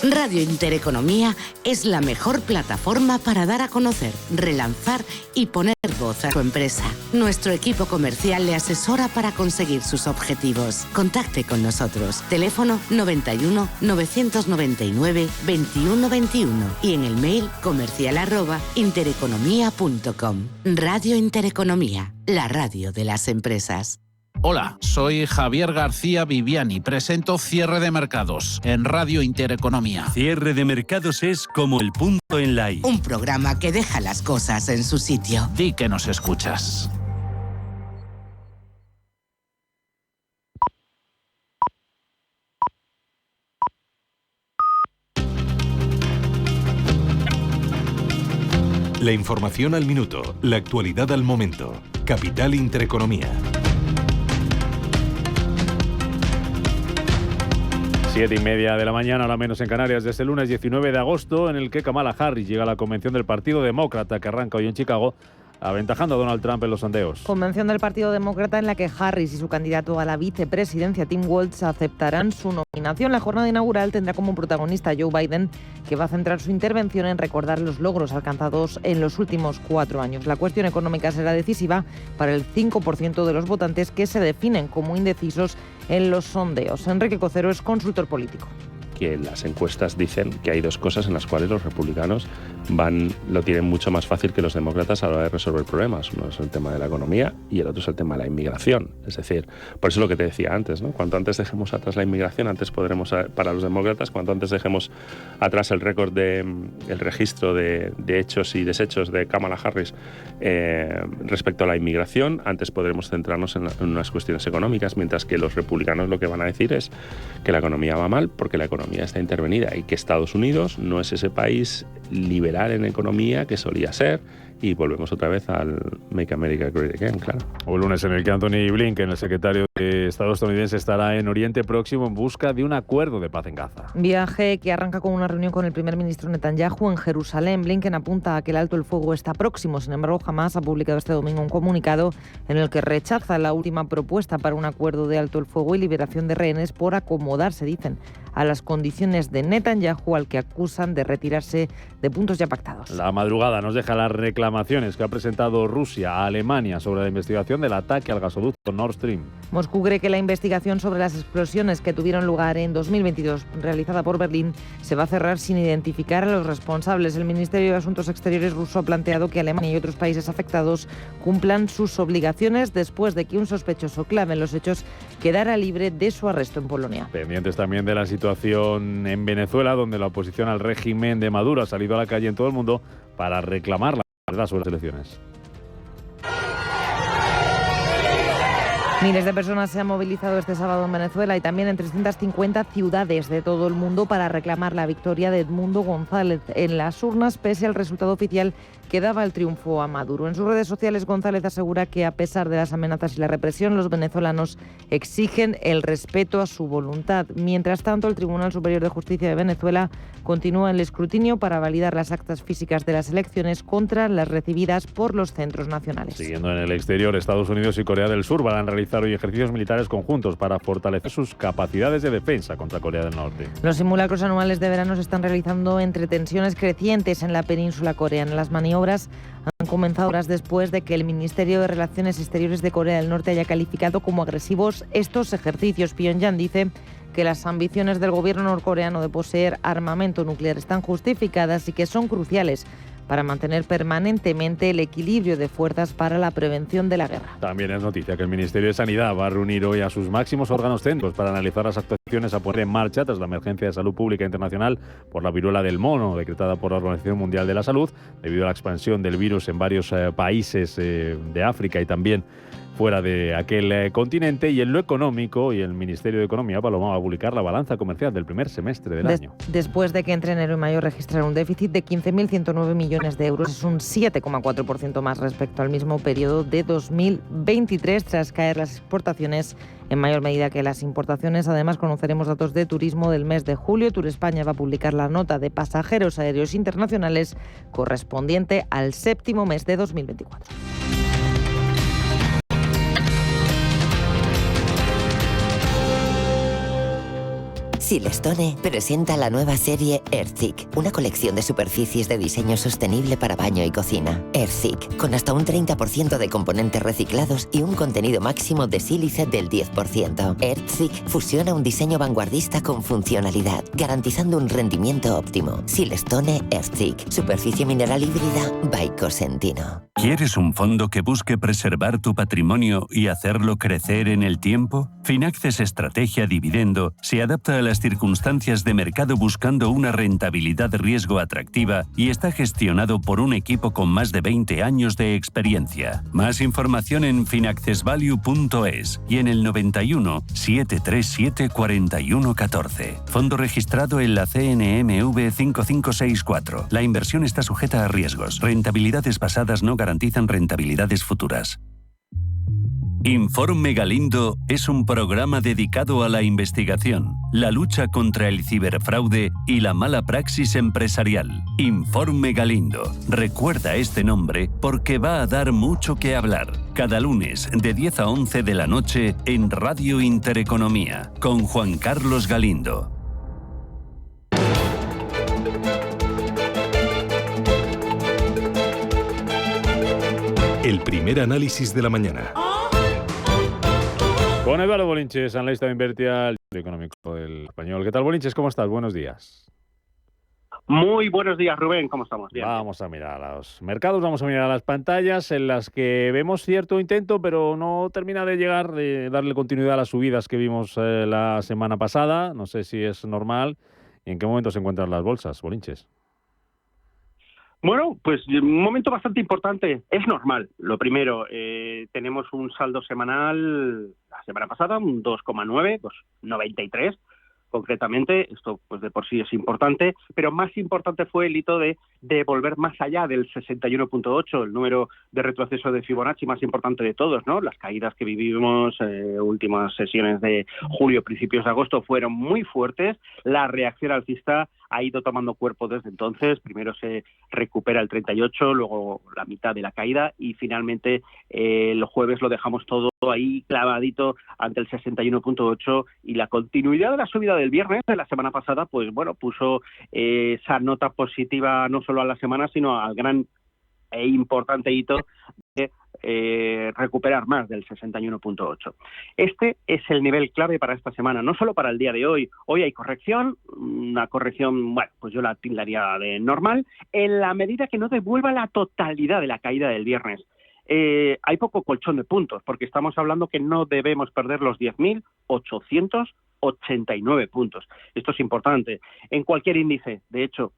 Radio Intereconomía es la mejor plataforma para dar a conocer, relanzar y poner voz a su empresa. Nuestro equipo comercial le asesora para conseguir sus objetivos. Contacte con nosotros. Teléfono 91 999 21 21 y en el mail comercial@intereconomia.com. Radio Intereconomía, la radio de las empresas. Hola, soy Javier García Viviani. Presento Cierre de Mercados en Radio Intereconomía. Cierre de Mercados es como el punto en la I. Un programa que deja las cosas en su sitio. Di que nos escuchas. La información al minuto, la actualidad al momento. Capital Intereconomía. 7:30 de la mañana, ahora menos en Canarias, desde el lunes 19 de agosto, en el que Kamala Harris llega a la convención del Partido Demócrata, que arranca hoy en Chicago, aventajando a Donald Trump en los sondeos. Convención del Partido Demócrata en la que Harris y su candidato a la vicepresidencia, Tim Walz, aceptarán su nominación. La jornada inaugural tendrá como protagonista a Joe Biden, que va a centrar su intervención en recordar los logros alcanzados en los últimos 4 años. La cuestión económica será decisiva para el 5% de los votantes que se definen como indecisos en los sondeos. Enrique Cocero es consultor político. Que las encuestas dicen que hay dos cosas en las cuales los republicanos lo tienen mucho más fácil que los demócratas a la hora de resolver problemas. Uno es el tema de la economía y el otro es el tema de la inmigración. Es decir, por eso es lo que te decía antes, ¿no? Cuanto antes dejemos atrás la inmigración, antes podremos, para los demócratas, cuanto antes dejemos atrás el récord el registro de hechos y desechos de Kamala Harris respecto a la inmigración, antes podremos centrarnos en unas cuestiones económicas, mientras que los republicanos lo que van a decir es que la economía va mal porque la economía está intervenida y que Estados Unidos no es ese país liberal en economía que solía ser, y volvemos otra vez al Make America Great Again, claro. Un lunes en el que Anthony Blinken, el secretario de Estado estadounidense, estará en Oriente Próximo en busca de un acuerdo de paz en Gaza. Viaje que arranca con una reunión con el primer ministro Netanyahu en Jerusalén. Blinken apunta a que el alto el fuego está próximo. Sin embargo, Hamás ha publicado este domingo un comunicado en el que rechaza la última propuesta para un acuerdo de alto el fuego y liberación de rehenes por acomodarse, dicen, a las condiciones de Netanyahu, al que acusan de retirarse de puntos ya pactados. La madrugada nos deja las reclamaciones que ha presentado Rusia a Alemania sobre la investigación del ataque al gasoducto Nord Stream. Moscú cree que la investigación sobre las explosiones que tuvieron lugar en 2022, realizada por Berlín, se va a cerrar sin identificar a los responsables. El Ministerio de Asuntos Exteriores ruso ha planteado que Alemania y otros países afectados cumplan sus obligaciones después de que un sospechoso clave en los hechos quedara libre de su arresto en Polonia. Pendientes también de la situación en Venezuela, donde la oposición al régimen de Maduro ha salido a la calle en todo el mundo para reclamar la verdad sobre las elecciones. Miles de personas se han movilizado este sábado en Venezuela y también en 350 ciudades de todo el mundo para reclamar la victoria de Edmundo González en las urnas, pese al resultado oficial que daba el triunfo a Maduro. En sus redes sociales, González asegura que, a pesar de las amenazas y la represión, los venezolanos exigen el respeto a su voluntad. Mientras tanto, el Tribunal Superior de Justicia de Venezuela continúa el escrutinio para validar las actas físicas de las elecciones contra las recibidas por los centros nacionales. Siguiendo en el exterior, Estados Unidos y Corea del Sur van a realizar hoy ejercicios militares conjuntos para fortalecer sus capacidades de defensa contra Corea del Norte. Los simulacros anuales de verano se están realizando entre tensiones crecientes en la península coreana. Las maniobras han comenzado horas después de que el Ministerio de Relaciones Exteriores de Corea del Norte haya calificado como agresivos estos ejercicios. Pyongyang dice que las ambiciones del gobierno norcoreano de poseer armamento nuclear están justificadas y que son cruciales para mantener permanentemente el equilibrio de fuerzas para la prevención de la guerra. También es noticia que el Ministerio de Sanidad va a reunir hoy a sus máximos órganos técnicos para analizar las actuaciones a poner en marcha tras la emergencia de salud pública internacional por la viruela del mono, decretada por la Organización Mundial de la Salud, debido a la expansión del virus en varios países de África y también fuera de aquel continente. Y en lo económico, y el Ministerio de Economía, Paloma, va a publicar la balanza comercial del primer semestre del año. Después de que entre enero y mayo registraron un déficit de 15.109 millones de euros, es un 7,4% más respecto al mismo periodo de 2023, tras caer las exportaciones en mayor medida que las importaciones. Además, conoceremos datos de turismo del mes de julio. Turespaña va a publicar la nota de pasajeros aéreos internacionales correspondiente al séptimo mes de 2024. Silestone presenta la nueva serie Earthik, una colección de superficies de diseño sostenible para baño y cocina. Earthik, con hasta un 30% de componentes reciclados y un contenido máximo de sílice del 10%. Earthik fusiona un diseño vanguardista con funcionalidad, garantizando un rendimiento óptimo. Silestone Earthik, superficie mineral híbrida by Cosentino. ¿Quieres un fondo que busque preservar tu patrimonio y hacerlo crecer en el tiempo? Finaccess Estrategia Dividendo se adapta a las circunstancias de mercado buscando una rentabilidad-riesgo atractiva y está gestionado por un equipo con más de 20 años de experiencia. Más información en finaccessvalue.es y en el 91 737 4114. Fondo registrado en la CNMV 5564. La inversión está sujeta a riesgos. Rentabilidades pasadas no garantizan rentabilidades futuras. Informe Galindo es un programa dedicado a la investigación, la lucha contra el ciberfraude y la mala praxis empresarial. Informe Galindo. Recuerda este nombre porque va a dar mucho que hablar. Cada lunes de 10 a 11 de la noche en Radio Intereconomía con Juan Carlos Galindo. El primer análisis de la mañana. Con Eduardo Bolinches, analista de Invertial económico del Español. ¿Qué tal, Bolinches? ¿Cómo estás? Buenos días. Muy buenos días, Rubén. ¿Cómo estamos? Bien. Vamos a mirar a los mercados, vamos a mirar a las pantallas en las que vemos cierto intento, pero no termina de llegar, de darle continuidad a las subidas que vimos la semana pasada. No sé si es normal. ¿Y en qué momento se encuentran las bolsas, Bolinches? Bueno, pues un momento bastante importante. Es normal. Lo primero, tenemos un saldo semanal la semana pasada, un 2,9, 2,93 concretamente. Esto pues de por sí es importante, pero más importante fue el hito de volver más allá del 61.8, el número de retroceso de Fibonacci más importante de todos, ¿no? Las caídas que vivimos últimas sesiones de julio, principios de agosto fueron muy fuertes. La reacción alcista ha ido tomando cuerpo desde entonces. Primero se recupera el 38, luego la mitad de la caída y finalmente el jueves lo dejamos todo ahí clavadito ante el 61.8 y la continuidad de la subida del viernes de la semana pasada, pues bueno, puso esa nota positiva no solo a la semana, sino al gran e importante hito de recuperar más del 61.8. Este es el nivel clave para esta semana, no solo para el día de hoy. Hoy hay corrección, una corrección, bueno, pues yo la tildaría de normal, en la medida que no devuelva la totalidad de la caída del viernes. Hay poco colchón de puntos, porque estamos hablando que no debemos perder los 10.889 puntos. Esto es importante. En cualquier índice, de hecho,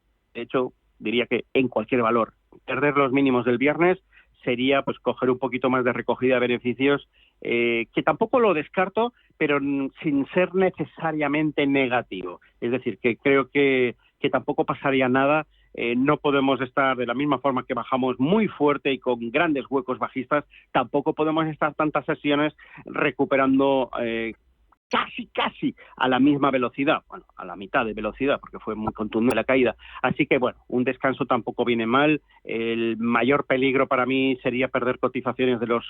diría que en cualquier valor, perder los mínimos del viernes sería pues coger un poquito más de recogida de beneficios, que tampoco lo descarto, pero sin ser necesariamente negativo. Es decir, que creo que tampoco pasaría nada. No podemos estar de la misma forma que bajamos muy fuerte y con grandes huecos bajistas, tampoco podemos estar tantas sesiones recuperando casi a la misma velocidad, bueno, a la mitad de velocidad, porque fue muy contundente la caída. Así que, bueno, un descanso tampoco viene mal. El mayor peligro para mí sería perder cotizaciones de los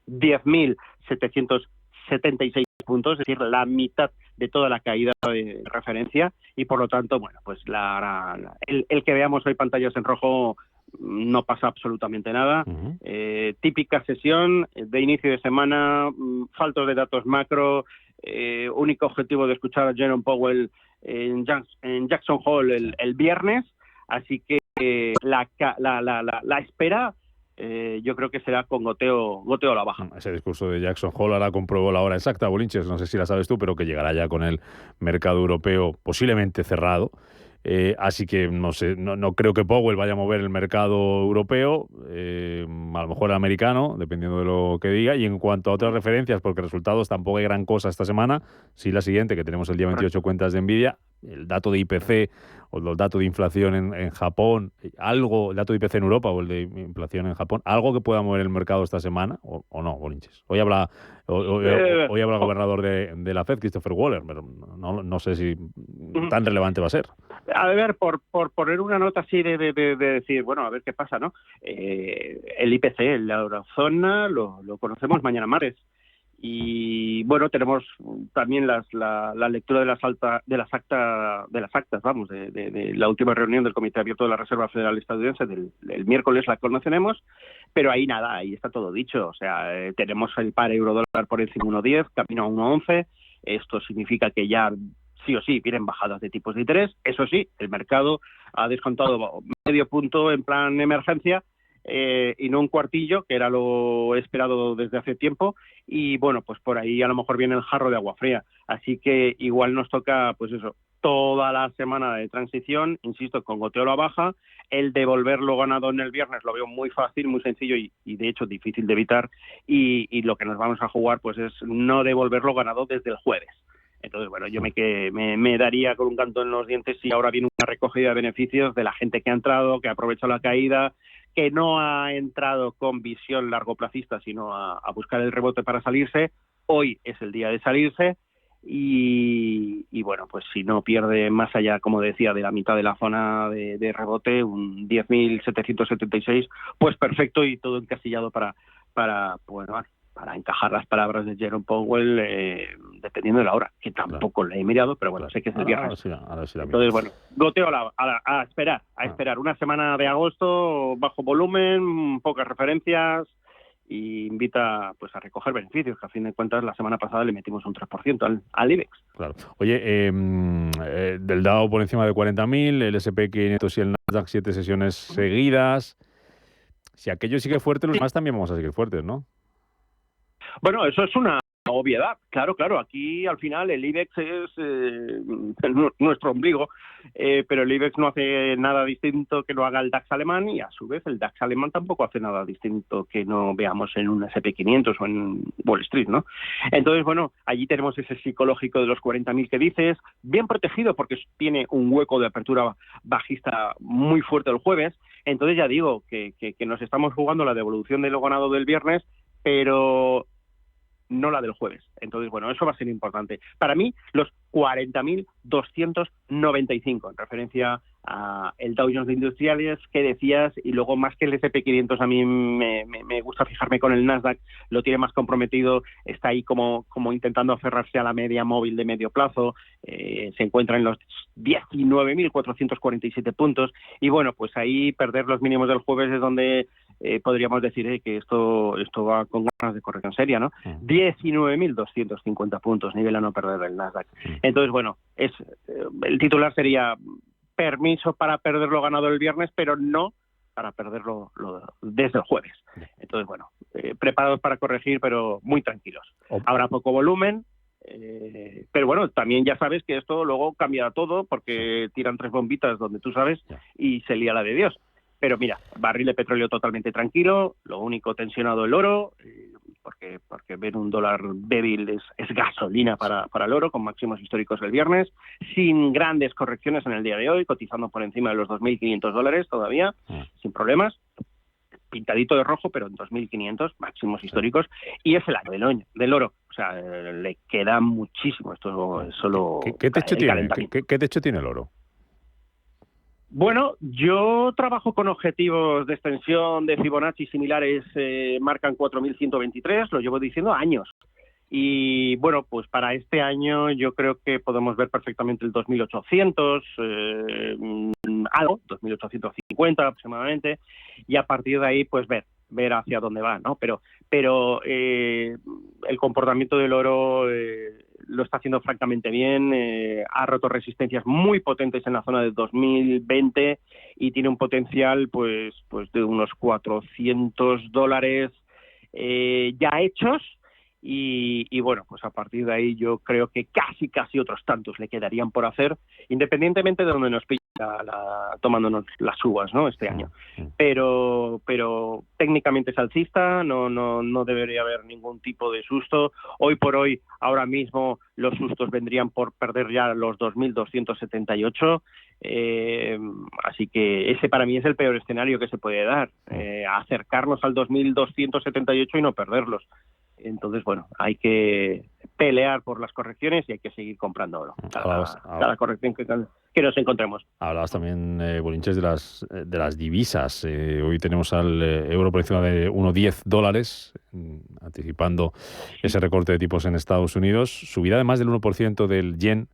10.776 puntos, es decir, la mitad de toda la caída de referencia, y por lo tanto, bueno, pues el que veamos hoy pantallas en rojo no pasa absolutamente nada. Típica sesión de inicio de semana, faltos de datos macro, único objetivo de escuchar a Jerome Powell en Jackson Hole el viernes, así que la espera yo creo que será con goteo a la baja. Ese discurso de Jackson Hole ahora compruebo la hora exacta, Bolinches, no sé si la sabes tú, pero que llegará ya con el mercado europeo posiblemente cerrado. Así que no sé, no creo que Powell vaya a mover el mercado europeo, a lo mejor el americano, dependiendo de lo que diga. Y en cuanto a otras referencias, porque resultados tampoco hay gran cosa esta semana, sí la siguiente, que tenemos el día 28 cuentas de Nvidia, el dato de IPC o los datos de inflación en Japón, algo, el dato de IPC en Europa o el de inflación en Japón, algo que pueda mover el mercado esta semana o no, Bolinches. Hoy habla el gobernador de la Fed, Christopher Waller, pero no sé si tan relevante va a ser. A ver, por poner una nota así de decir, bueno, a ver qué pasa, ¿no? El IPC, la eurozona, lo conocemos mañana martes. Y bueno, tenemos también la lectura de las actas, vamos, de la última reunión del Comité Abierto de la Reserva Federal Estadounidense del miércoles, la conoceremos, pero ahí nada, ahí está todo dicho. O sea, tenemos el par euro-dólar por encima de 1,10, camino a 1,11. Esto significa que ya sí o sí vienen bajadas de tipos de interés. Eso sí, el mercado ha descontado medio punto en plan emergencia, y no un cuartillo, que era lo esperado desde hace tiempo, y bueno, pues por ahí a lo mejor viene el jarro de agua fría. Así que igual nos toca, pues eso, toda la semana de transición, insisto, con goteo a la baja. El devolver lo ganado en el viernes lo veo muy fácil, muy sencillo y de hecho difícil de evitar, y lo que nos vamos a jugar pues es no devolver lo ganado desde el jueves. Entonces, bueno, yo me daría con un canto en los dientes si ahora viene una recogida de beneficios de la gente que ha entrado, que ha aprovechado la caída, que no ha entrado con visión largoplacista, sino a buscar el rebote para salirse. Hoy es el día de salirse y bueno, pues si no pierde más allá, como decía, de la mitad de la zona de rebote, un 10.776, pues perfecto, y todo encasillado para encajar las palabras de Jerome Powell, dependiendo de la hora, que tampoco le he mirado, pero bueno, sé que es el viernes. Entonces, bueno, goteo a esperar. Una semana de agosto, bajo volumen, pocas referencias, y invita pues a recoger beneficios, que a fin de cuentas la semana pasada le metimos un 3% al IBEX. Claro. Oye, del Dow por encima de 40.000, el S&P 500 y el Nasdaq 7 sesiones seguidas. Si aquello sigue fuerte, los demás también vamos a seguir fuertes, ¿no? Bueno, eso es una obviedad. Claro, aquí al final el IBEX es nuestro ombligo, pero el IBEX no hace nada distinto que no haga el DAX alemán, y a su vez el DAX alemán tampoco hace nada distinto que no veamos en un S&P 500 o en Wall Street, ¿no? Entonces, bueno, allí tenemos ese psicológico de los 40.000 que dices, bien protegido porque tiene un hueco de apertura bajista muy fuerte el jueves. Entonces ya digo que nos estamos jugando la devolución de lo ganado del viernes, pero no la del jueves. Entonces, bueno, eso va a ser importante. Para mí, los 40.295, en referencia a el Dow Jones de Industriales que decías, y luego más que el S&P 500, a mí me gusta fijarme con el Nasdaq, lo tiene más comprometido, está ahí como intentando aferrarse a la media móvil de medio plazo, se encuentra en los 19.447 puntos, y bueno, pues ahí perder los mínimos del jueves es donde podríamos decir que esto va con ganas de corrección seria, ¿no? 19.250 puntos, nivel a no perder el Nasdaq. Entonces, bueno, el titular sería permiso para perder lo ganado el viernes, pero no para perderlo desde el jueves. Entonces, bueno, preparados para corregir, pero muy tranquilos. Habrá poco volumen, pero bueno, también ya sabes que esto luego cambia todo, porque tiran 3 bombitas donde tú sabes y se lía la de Dios. Pero mira, barril de petróleo totalmente tranquilo, lo único tensionado el oro, porque ver un dólar débil es gasolina para el oro, con máximos históricos el viernes, sin grandes correcciones en el día de hoy, cotizando por encima de los $2.500 todavía, sin problemas, pintadito de rojo, pero en 2.500, máximos históricos, y es el año del oro. O sea, le queda muchísimo, esto es solo... ¿Qué techo tiene? ¿Qué techo tiene el oro? Bueno, yo trabajo con objetivos de extensión de Fibonacci similares, marcan 4.123, lo llevo diciendo años. Y bueno, pues para este año yo creo que podemos ver perfectamente el 2.800, algo, 2.850 aproximadamente, y a partir de ahí pues ver hacia dónde va, ¿no? Pero el comportamiento del oro lo está haciendo francamente bien, ha roto resistencias muy potentes en la zona de 2020 y tiene un potencial pues de unos $400 ya hechos, y bueno, pues a partir de ahí yo creo que casi otros tantos le quedarían por hacer, independientemente de donde nos pille tomándonos las uvas, ¿no? Este año. Pero técnicamente es alcista, no debería haber ningún tipo de susto. Hoy por hoy, ahora mismo, los sustos vendrían por perder ya los 2.278, así que ese para mí es el peor escenario que se puede dar, acercarnos al 2.278 y no perderlos. Entonces, bueno, hay que pelear por las correcciones y hay que seguir comprando oro. Cada corrección que nos encontremos. Hablabas también, Bolinches, de las divisas. Hoy tenemos al euro por encima de $1.10. anticipando ese recorte de tipos en Estados Unidos. Subida de más del 1% del yen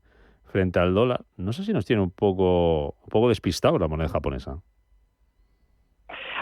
frente al dólar. No sé si nos tiene un poco despistado la moneda japonesa.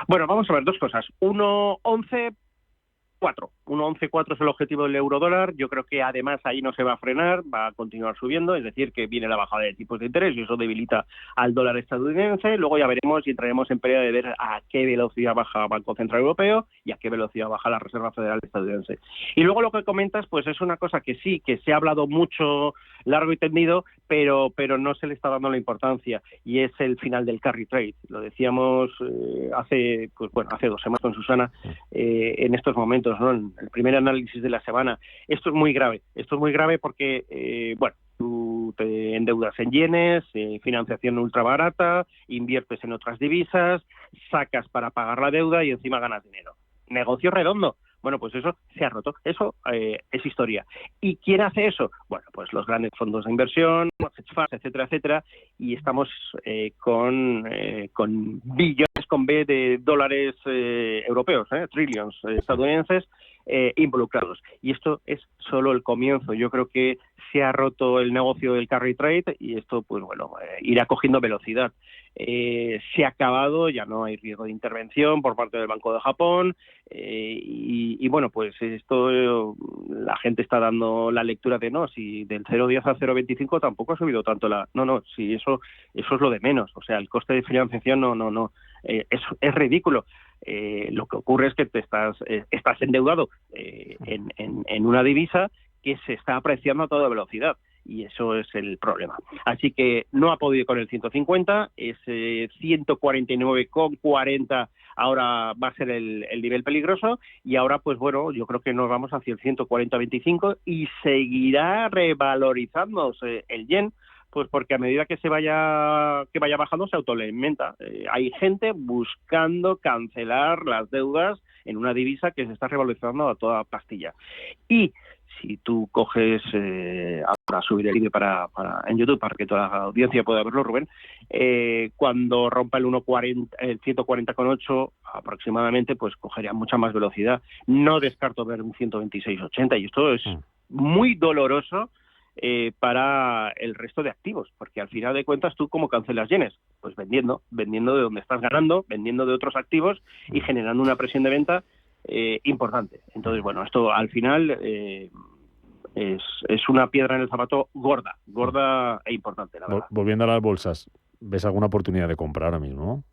Bueno, vamos a ver dos cosas. 1.11.4 es el objetivo del euro-dólar. Yo creo que además ahí no se va a frenar, va a continuar subiendo, es decir, que viene la bajada de tipos de interés y eso debilita al dólar estadounidense. Luego ya veremos y entraremos en pelea de ver a qué velocidad baja el Banco Central Europeo y a qué velocidad baja la Reserva Federal estadounidense. Y luego lo que comentas, pues es una cosa que sí, que se ha hablado mucho, largo y tendido, pero no se le está dando la importancia, y es el final del carry trade. Lo decíamos hace 2 semanas con Susana, en estos momentos, ¿no? En el primer análisis de la semana. Esto es muy grave porque, tú te endeudas en yenes, financiación ultra barata, inviertes en otras divisas, sacas para pagar la deuda y encima ganas dinero. Negocio redondo. Bueno, pues eso se ha roto. Eso es historia. ¿Y quién hace eso? Bueno, pues los grandes fondos de inversión, hedge funds, etcétera, etcétera, y estamos con billones con B de dólares europeos, trillions estadounidenses involucrados. Y esto es solo el comienzo. Yo creo que se ha roto el negocio del carry trade y esto, pues bueno, irá cogiendo velocidad. Se ha acabado, ya no hay riesgo de intervención por parte del Banco de Japón y bueno, pues esto la gente está dando la lectura de no, si del 0,10 a 0,25 tampoco ha subido tanto si eso es lo de menos, o sea, el coste de financiación es ridículo. Lo que ocurre es que te estás endeudado en una divisa que se está apreciando a toda velocidad. Y eso es el problema. Así que no ha podido con el 150, ese 149,40 ahora va a ser el nivel peligroso, y ahora pues bueno, yo creo que nos vamos hacia el 140,25 y seguirá revalorizándose el yen, pues porque a medida que vaya bajando se autoalimenta. Hay gente buscando cancelar las deudas en una divisa que se está revalorizando a toda pastilla. Y si tú coges, ahora subiré el vídeo en YouTube para que toda la audiencia pueda verlo, Rubén, cuando rompa el 140,8 aproximadamente, pues cogería mucha más velocidad. No descarto ver un 126,80 y esto es muy doloroso para el resto de activos, porque al final de cuentas tú ¿cómo cancelas yenes? Pues vendiendo de donde estás ganando, vendiendo de otros activos y generando una presión de venta importante. Entonces, bueno, esto al final es una piedra en el zapato gorda e importante, la verdad. Volviendo a las bolsas, ¿ves alguna oportunidad de comprar ahora mismo?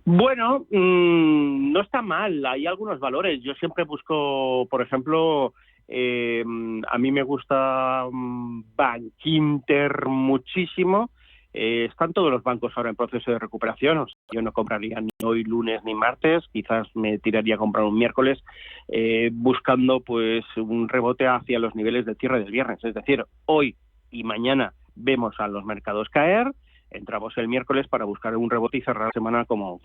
Bueno, no está mal, hay algunos valores. Yo siempre busco, por ejemplo, a mí me gusta Bankinter muchísimo. Están todos los bancos ahora en proceso de recuperación. O sea, yo no compraría ni hoy lunes ni martes, quizás me tiraría a comprar un miércoles, buscando pues un rebote hacia los niveles de cierre del viernes. Es decir, hoy y mañana vemos a los mercados caer, entramos el miércoles para buscar un rebote y cerrar la semana como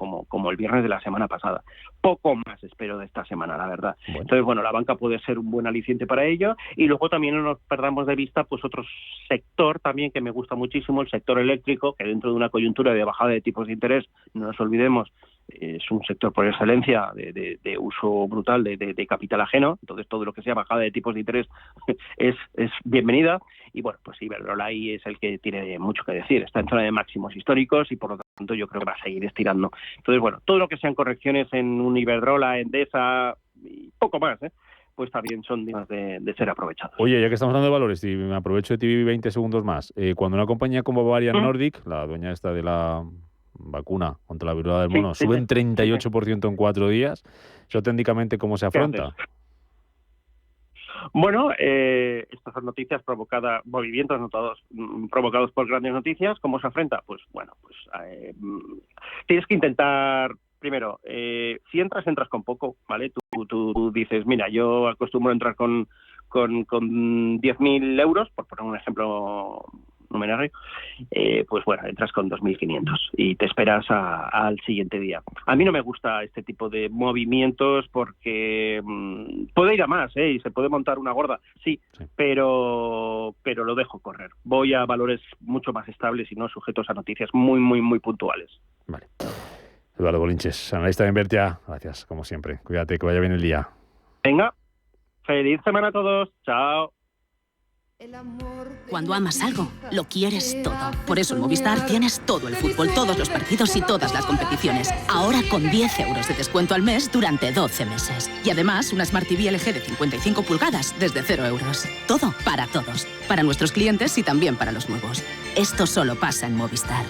el viernes de la semana pasada. Poco más espero de esta semana, la verdad. Bueno. Entonces, bueno, la banca puede ser un buen aliciente para ello, y luego también no nos perdamos de vista pues otro sector también que me gusta muchísimo, el sector eléctrico, que dentro de una coyuntura de bajada de tipos de interés, no nos olvidemos, es un sector por excelencia de uso brutal de capital ajeno. Entonces todo lo que sea bajada de tipos de interés es bienvenida, y bueno, pues Iberdrola ahí es el que tiene mucho que decir, está en zona de máximos históricos y por lo tanto yo creo que va a seguir estirando. Entonces bueno, todo lo que sean correcciones en un Iberdrola, Endesa y poco más, pues también son dignas de ser aprovechados. Oye, ya que estamos hablando de valores, y me aprovecho de ti 20 segundos más, cuando una compañía como Bavarian Nordic, la dueña esta de la vacuna contra la viruela del mono, sube un 38% en 4 días, ¿eso técnicamente cómo se afronta? Bueno, estas son noticias movimientos provocados por grandes noticias. ¿Cómo se afronta? Pues bueno, tienes que intentar, primero, si entras con poco, ¿vale? Tú dices, mira, yo acostumbro a entrar con 10.000 euros, por poner un ejemplo numerario, pues bueno, entras con 2.500 y te esperas al siguiente día. A mí no me gusta este tipo de movimientos porque puede ir a más, y se puede montar una gorda, sí. Pero lo dejo correr. Voy a valores mucho más estables y no sujetos a noticias muy, muy, muy puntuales. Vale. Eduardo Bolinches, analista de Invertia, gracias, como siempre. Cuídate, que vaya bien el día. Venga, feliz semana a todos. Chao. Cuando amas algo, lo quieres todo. Por eso en Movistar tienes todo el fútbol, todos los partidos y todas las competiciones. Ahora con 10 euros de descuento al mes durante 12 meses. Y además, una Smart TV LG de 55 pulgadas desde 0 euros. Todo para todos. Para nuestros clientes y también para los nuevos. Esto solo pasa en Movistar.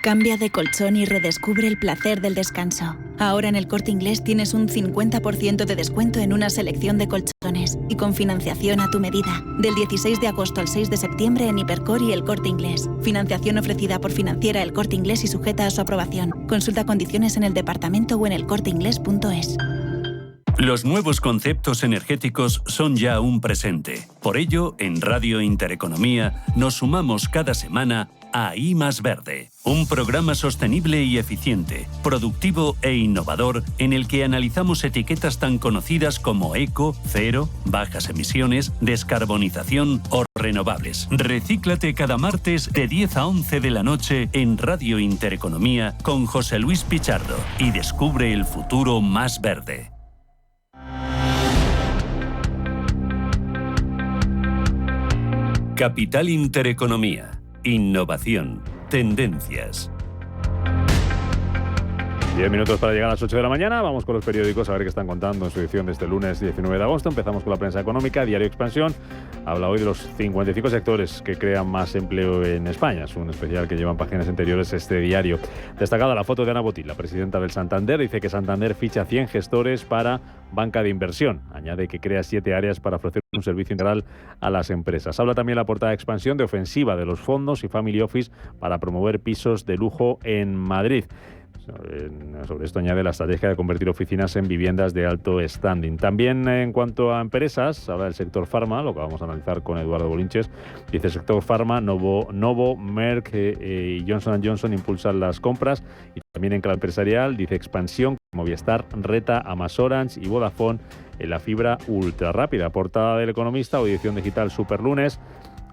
Cambia de colchón y redescubre el placer del descanso. Ahora en el Corte Inglés tienes un 50% de descuento en una selección de colchones y con financiación a tu medida. Del 16 de agosto al 6 de septiembre en Hipercor y el Corte Inglés. Financiación ofrecida por Financiera El Corte Inglés y sujeta a su aprobación. Consulta condiciones en el departamento o en elcorteinglés.es. Los nuevos conceptos energéticos son ya un presente. Por ello, en Radio Intereconomía nos sumamos cada semana a I Más Verde, un programa sostenible y eficiente, productivo e innovador en el que analizamos etiquetas tan conocidas como eco, cero, bajas emisiones, descarbonización o renovables. Recíclate cada martes de 10 a 11 de la noche en Radio Intereconomía con José Luis Pichardo y descubre el futuro más verde. Capital Intereconomía. Innovación. Tendencias. 10 minutos para llegar a las 8 de la mañana. Vamos con los periódicos a ver qué están contando en su edición de este lunes 19 de agosto. Empezamos con la prensa económica. Diario Expansión habla hoy de los 55 sectores que crean más empleo en España. Es un especial que llevan páginas anteriores este diario. Destacada la foto de Ana Botín, la presidenta del Santander. Dice que Santander ficha 100 gestores para banca de inversión. Añade que crea 7 áreas para ofrecer un servicio integral a las empresas. Habla también la portada de Expansión de ofensiva de los fondos y Family Office para promover pisos de lujo en Madrid. Sobre esto añade la estrategia de convertir oficinas en viviendas de alto standing. También en cuanto a empresas, habla del sector farma, lo que vamos a analizar con Eduardo Bolinches. Dice sector farma, Novo, Merck y Johnson & Johnson impulsan las compras. Y también en clave empresarial, dice Expansión, Movistar reta a más Orange y Vodafone en la fibra ultra rápida. Portada del Economista o edición digital Superlunes.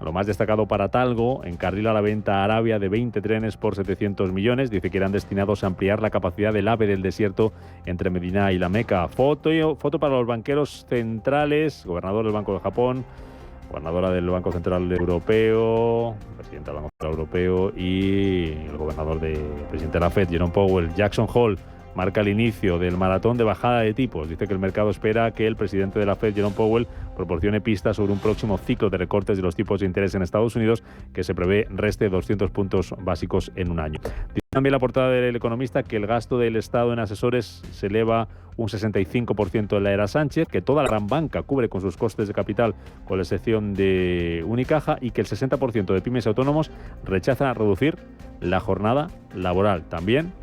Lo más destacado para Talgo, encarrila la venta a Arabia de 20 trenes por 700 millones. Dice que eran destinados a ampliar la capacidad del AVE del desierto entre Medina y la Meca. Foto para los banqueros centrales, gobernador del Banco de Japón, gobernadora del Banco Central Europeo, presidenta del Banco Central Europeo y el gobernador presidente de la FED, Jerome Powell. Jackson Hole marca el inicio del maratón de bajada de tipos. Dice que el mercado espera que el presidente de la FED, Jerome Powell, proporcione pistas sobre un próximo ciclo de recortes de los tipos de interés en Estados Unidos que se prevé reste 200 puntos básicos en un año. Dice también la portada del Economista que el gasto del Estado en asesores se eleva un 65% en la era Sánchez, que toda la gran banca cubre con sus costes de capital con la excepción de Unicaja y que el 60% de pymes y autónomos rechaza reducir la jornada laboral. También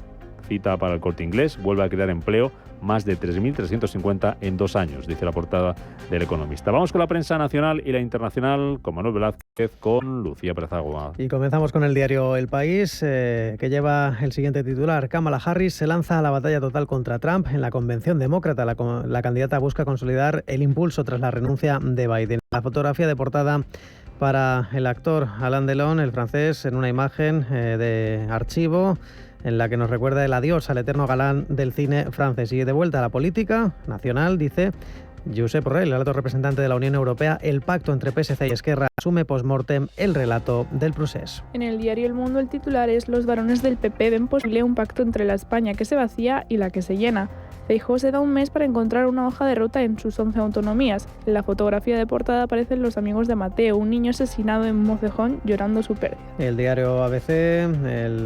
cita para el Corte Inglés, vuelve a crear empleo, más de 3.350 en 2 años, dice la portada del Economista. Vamos con la prensa nacional y la internacional, con Manuel Velázquez, con Lucía Pérez-Agua. Y comenzamos con el diario El País, que lleva el siguiente titular. Kamala Harris se lanza a la batalla total contra Trump en la convención demócrata. La candidata busca consolidar el impulso tras la renuncia de Biden. La fotografía de portada para el actor Alain Delon, el francés, en una imagen de archivo en la que nos recuerda el adiós al eterno galán del cine francés. Y de vuelta a la política nacional, dice Josep Borrell, el alto representante de la Unión Europea, el pacto entre PSC y Esquerra asume post-mortem el relato del procés. En el diario El Mundo el titular es: los varones del PP ven posible un pacto entre la España que se vacía y la que se llena. Feijóo se da un mes para encontrar una hoja de ruta en sus 11 autonomías. En la fotografía de portada aparecen los amigos de Mateo, un niño asesinado en Mocejón llorando su pérdida. El diario ABC,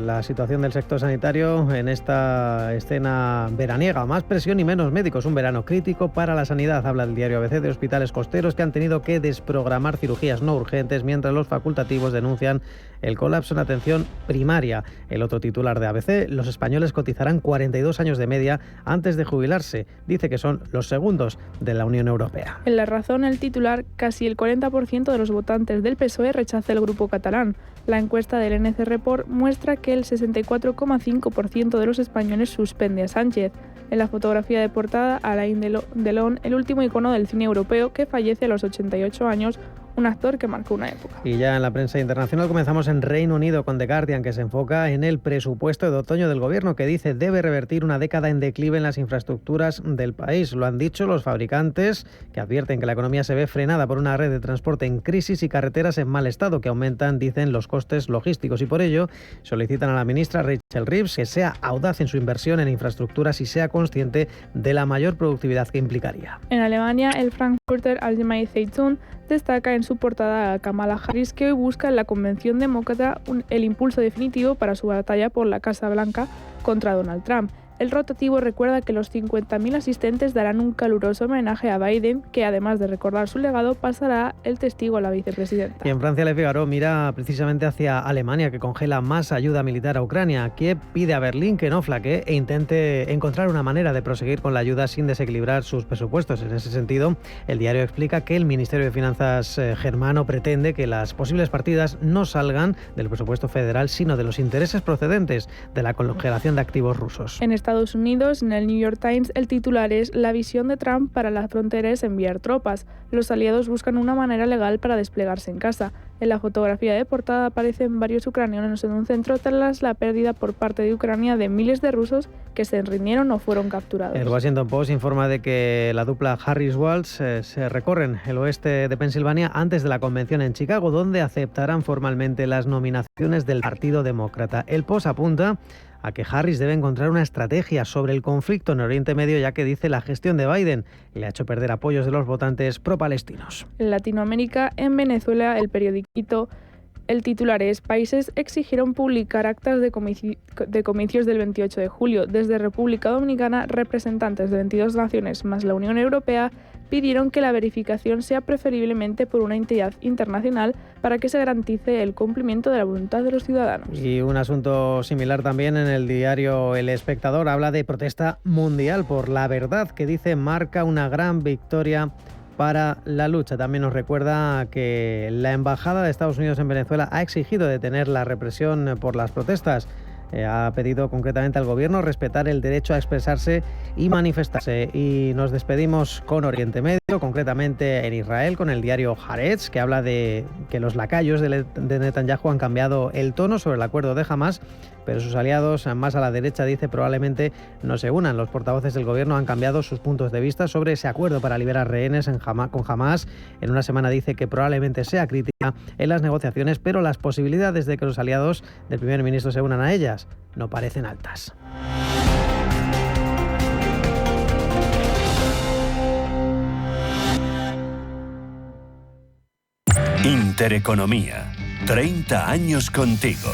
la situación del sector sanitario en esta escena veraniega. Más presión y menos médicos, un verano crítico para la sanidad. Habla el diario ABC de hospitales costeros que han tenido que desprogramar cirugías no urgentes mientras los facultativos denuncian el colapso en atención primaria. El otro titular de ABC: los españoles cotizarán 42 años de media antes de jubilarse. Dice que son los segundos de la Unión Europea. En La Razón el titular: casi el 40% de los votantes del PSOE rechaza el grupo catalán. La encuesta del NC Report muestra que el 64,5% de los españoles suspende a Sánchez. En la fotografía de portada, Alain Delon, el último icono del cine europeo que fallece a los 88 años, un actor que marcó una época. Y ya en la prensa internacional comenzamos en Reino Unido con The Guardian, que se enfoca en el presupuesto de otoño del gobierno, que dice debe revertir una década en declive en las infraestructuras del país. Lo han dicho los fabricantes, que advierten que la economía se ve frenada por una red de transporte en crisis y carreteras en mal estado, que aumentan, dicen, los costes logísticos, y por ello solicitan a la ministra Rachel Reeves que sea audaz en su inversión en infraestructuras y sea consciente de la mayor productividad que implicaría. En Alemania, el Frankfurter Allgemeine Zeitung destaca en su portada a Kamala Harris, que hoy busca en la convención demócrata el impulso definitivo para su batalla por la Casa Blanca contra Donald Trump. El rotativo recuerda que los 50.000 asistentes darán un caluroso homenaje a Biden, que además de recordar su legado, pasará el testigo a la vicepresidenta. Y en Francia, Le Figaro mira precisamente hacia Alemania, que congela más ayuda militar a Ucrania, que pide a Berlín que no flaquee e intente encontrar una manera de proseguir con la ayuda sin desequilibrar sus presupuestos. En ese sentido, el diario explica que el Ministerio de Finanzas germano pretende que las posibles partidas no salgan del presupuesto federal, sino de los intereses procedentes de la congelación de activos rusos. En Estados Unidos, en el New York Times, el titular es «La visión de Trump para la frontera es enviar tropas. Los aliados buscan una manera legal para desplegarse en casa». En la fotografía de portada aparecen varios ucranianos en un centro tras la pérdida por parte de Ucrania de miles de rusos que se rindieron o fueron capturados. El Washington Post informa de que la dupla Harris-Walz se recorren el oeste de Pensilvania antes de la convención en Chicago, donde aceptarán formalmente las nominaciones del Partido Demócrata. El Post apunta a que Harris debe encontrar una estrategia sobre el conflicto en Oriente Medio, ya que dice la gestión de Biden le ha hecho perder apoyos de los votantes pro-palestinos. En Latinoamérica, en Venezuela, el periodiquito, el titular es «Países exigieron publicar actas de comicios del 28 de julio. Desde República Dominicana, representantes de 22 naciones más la Unión Europea pidieron que la verificación sea preferiblemente por una entidad internacional para que se garantice el cumplimiento de la voluntad de los ciudadanos». Y un asunto similar también en el diario El Espectador habla de protesta mundial por la verdad, que dice marca una gran victoria para la lucha. También nos recuerda que la Embajada de Estados Unidos en Venezuela ha exigido detener la represión por las protestas. Ha pedido concretamente al gobierno respetar el derecho a expresarse y manifestarse. Y nos despedimos con Oriente Medio, concretamente en Israel, con el diario Haaretz, que habla de que los lacayos de Netanyahu han cambiado el tono sobre el acuerdo de Hamás, pero sus aliados más a la derecha, dice, probablemente no se unan. Los portavoces del gobierno han cambiado sus puntos de vista sobre ese acuerdo para liberar rehenes con Hamás. En una semana dice que probablemente sea crítica en las negociaciones, pero las posibilidades de que los aliados del primer ministro se unan a ellas no parecen altas. Intereconomía. 30 años contigo.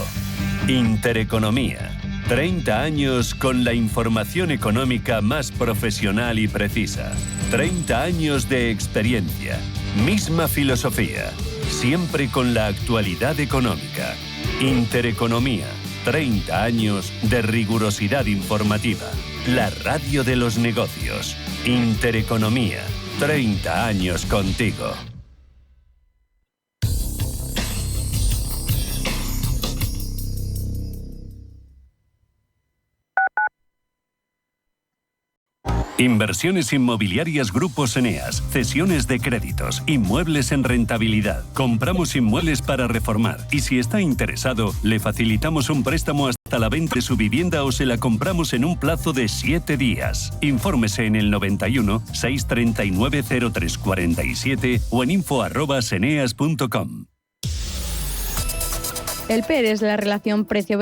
Intereconomía. 30 años con la información económica más profesional y precisa. 30 años de experiencia. Misma filosofía. Siempre con la actualidad económica. Intereconomía. 30 años de rigurosidad informativa. La radio de los negocios. Intereconomía. 30 años contigo. Inversiones inmobiliarias Grupos Eneas, cesiones de créditos, inmuebles en rentabilidad. Compramos inmuebles para reformar y si está interesado, le facilitamos un préstamo hasta la venta de su vivienda o se la compramos en un plazo de 7 días. Infórmese en el 91 639 0347 o en info@seneas.com. El PER es la relación precio-beneficio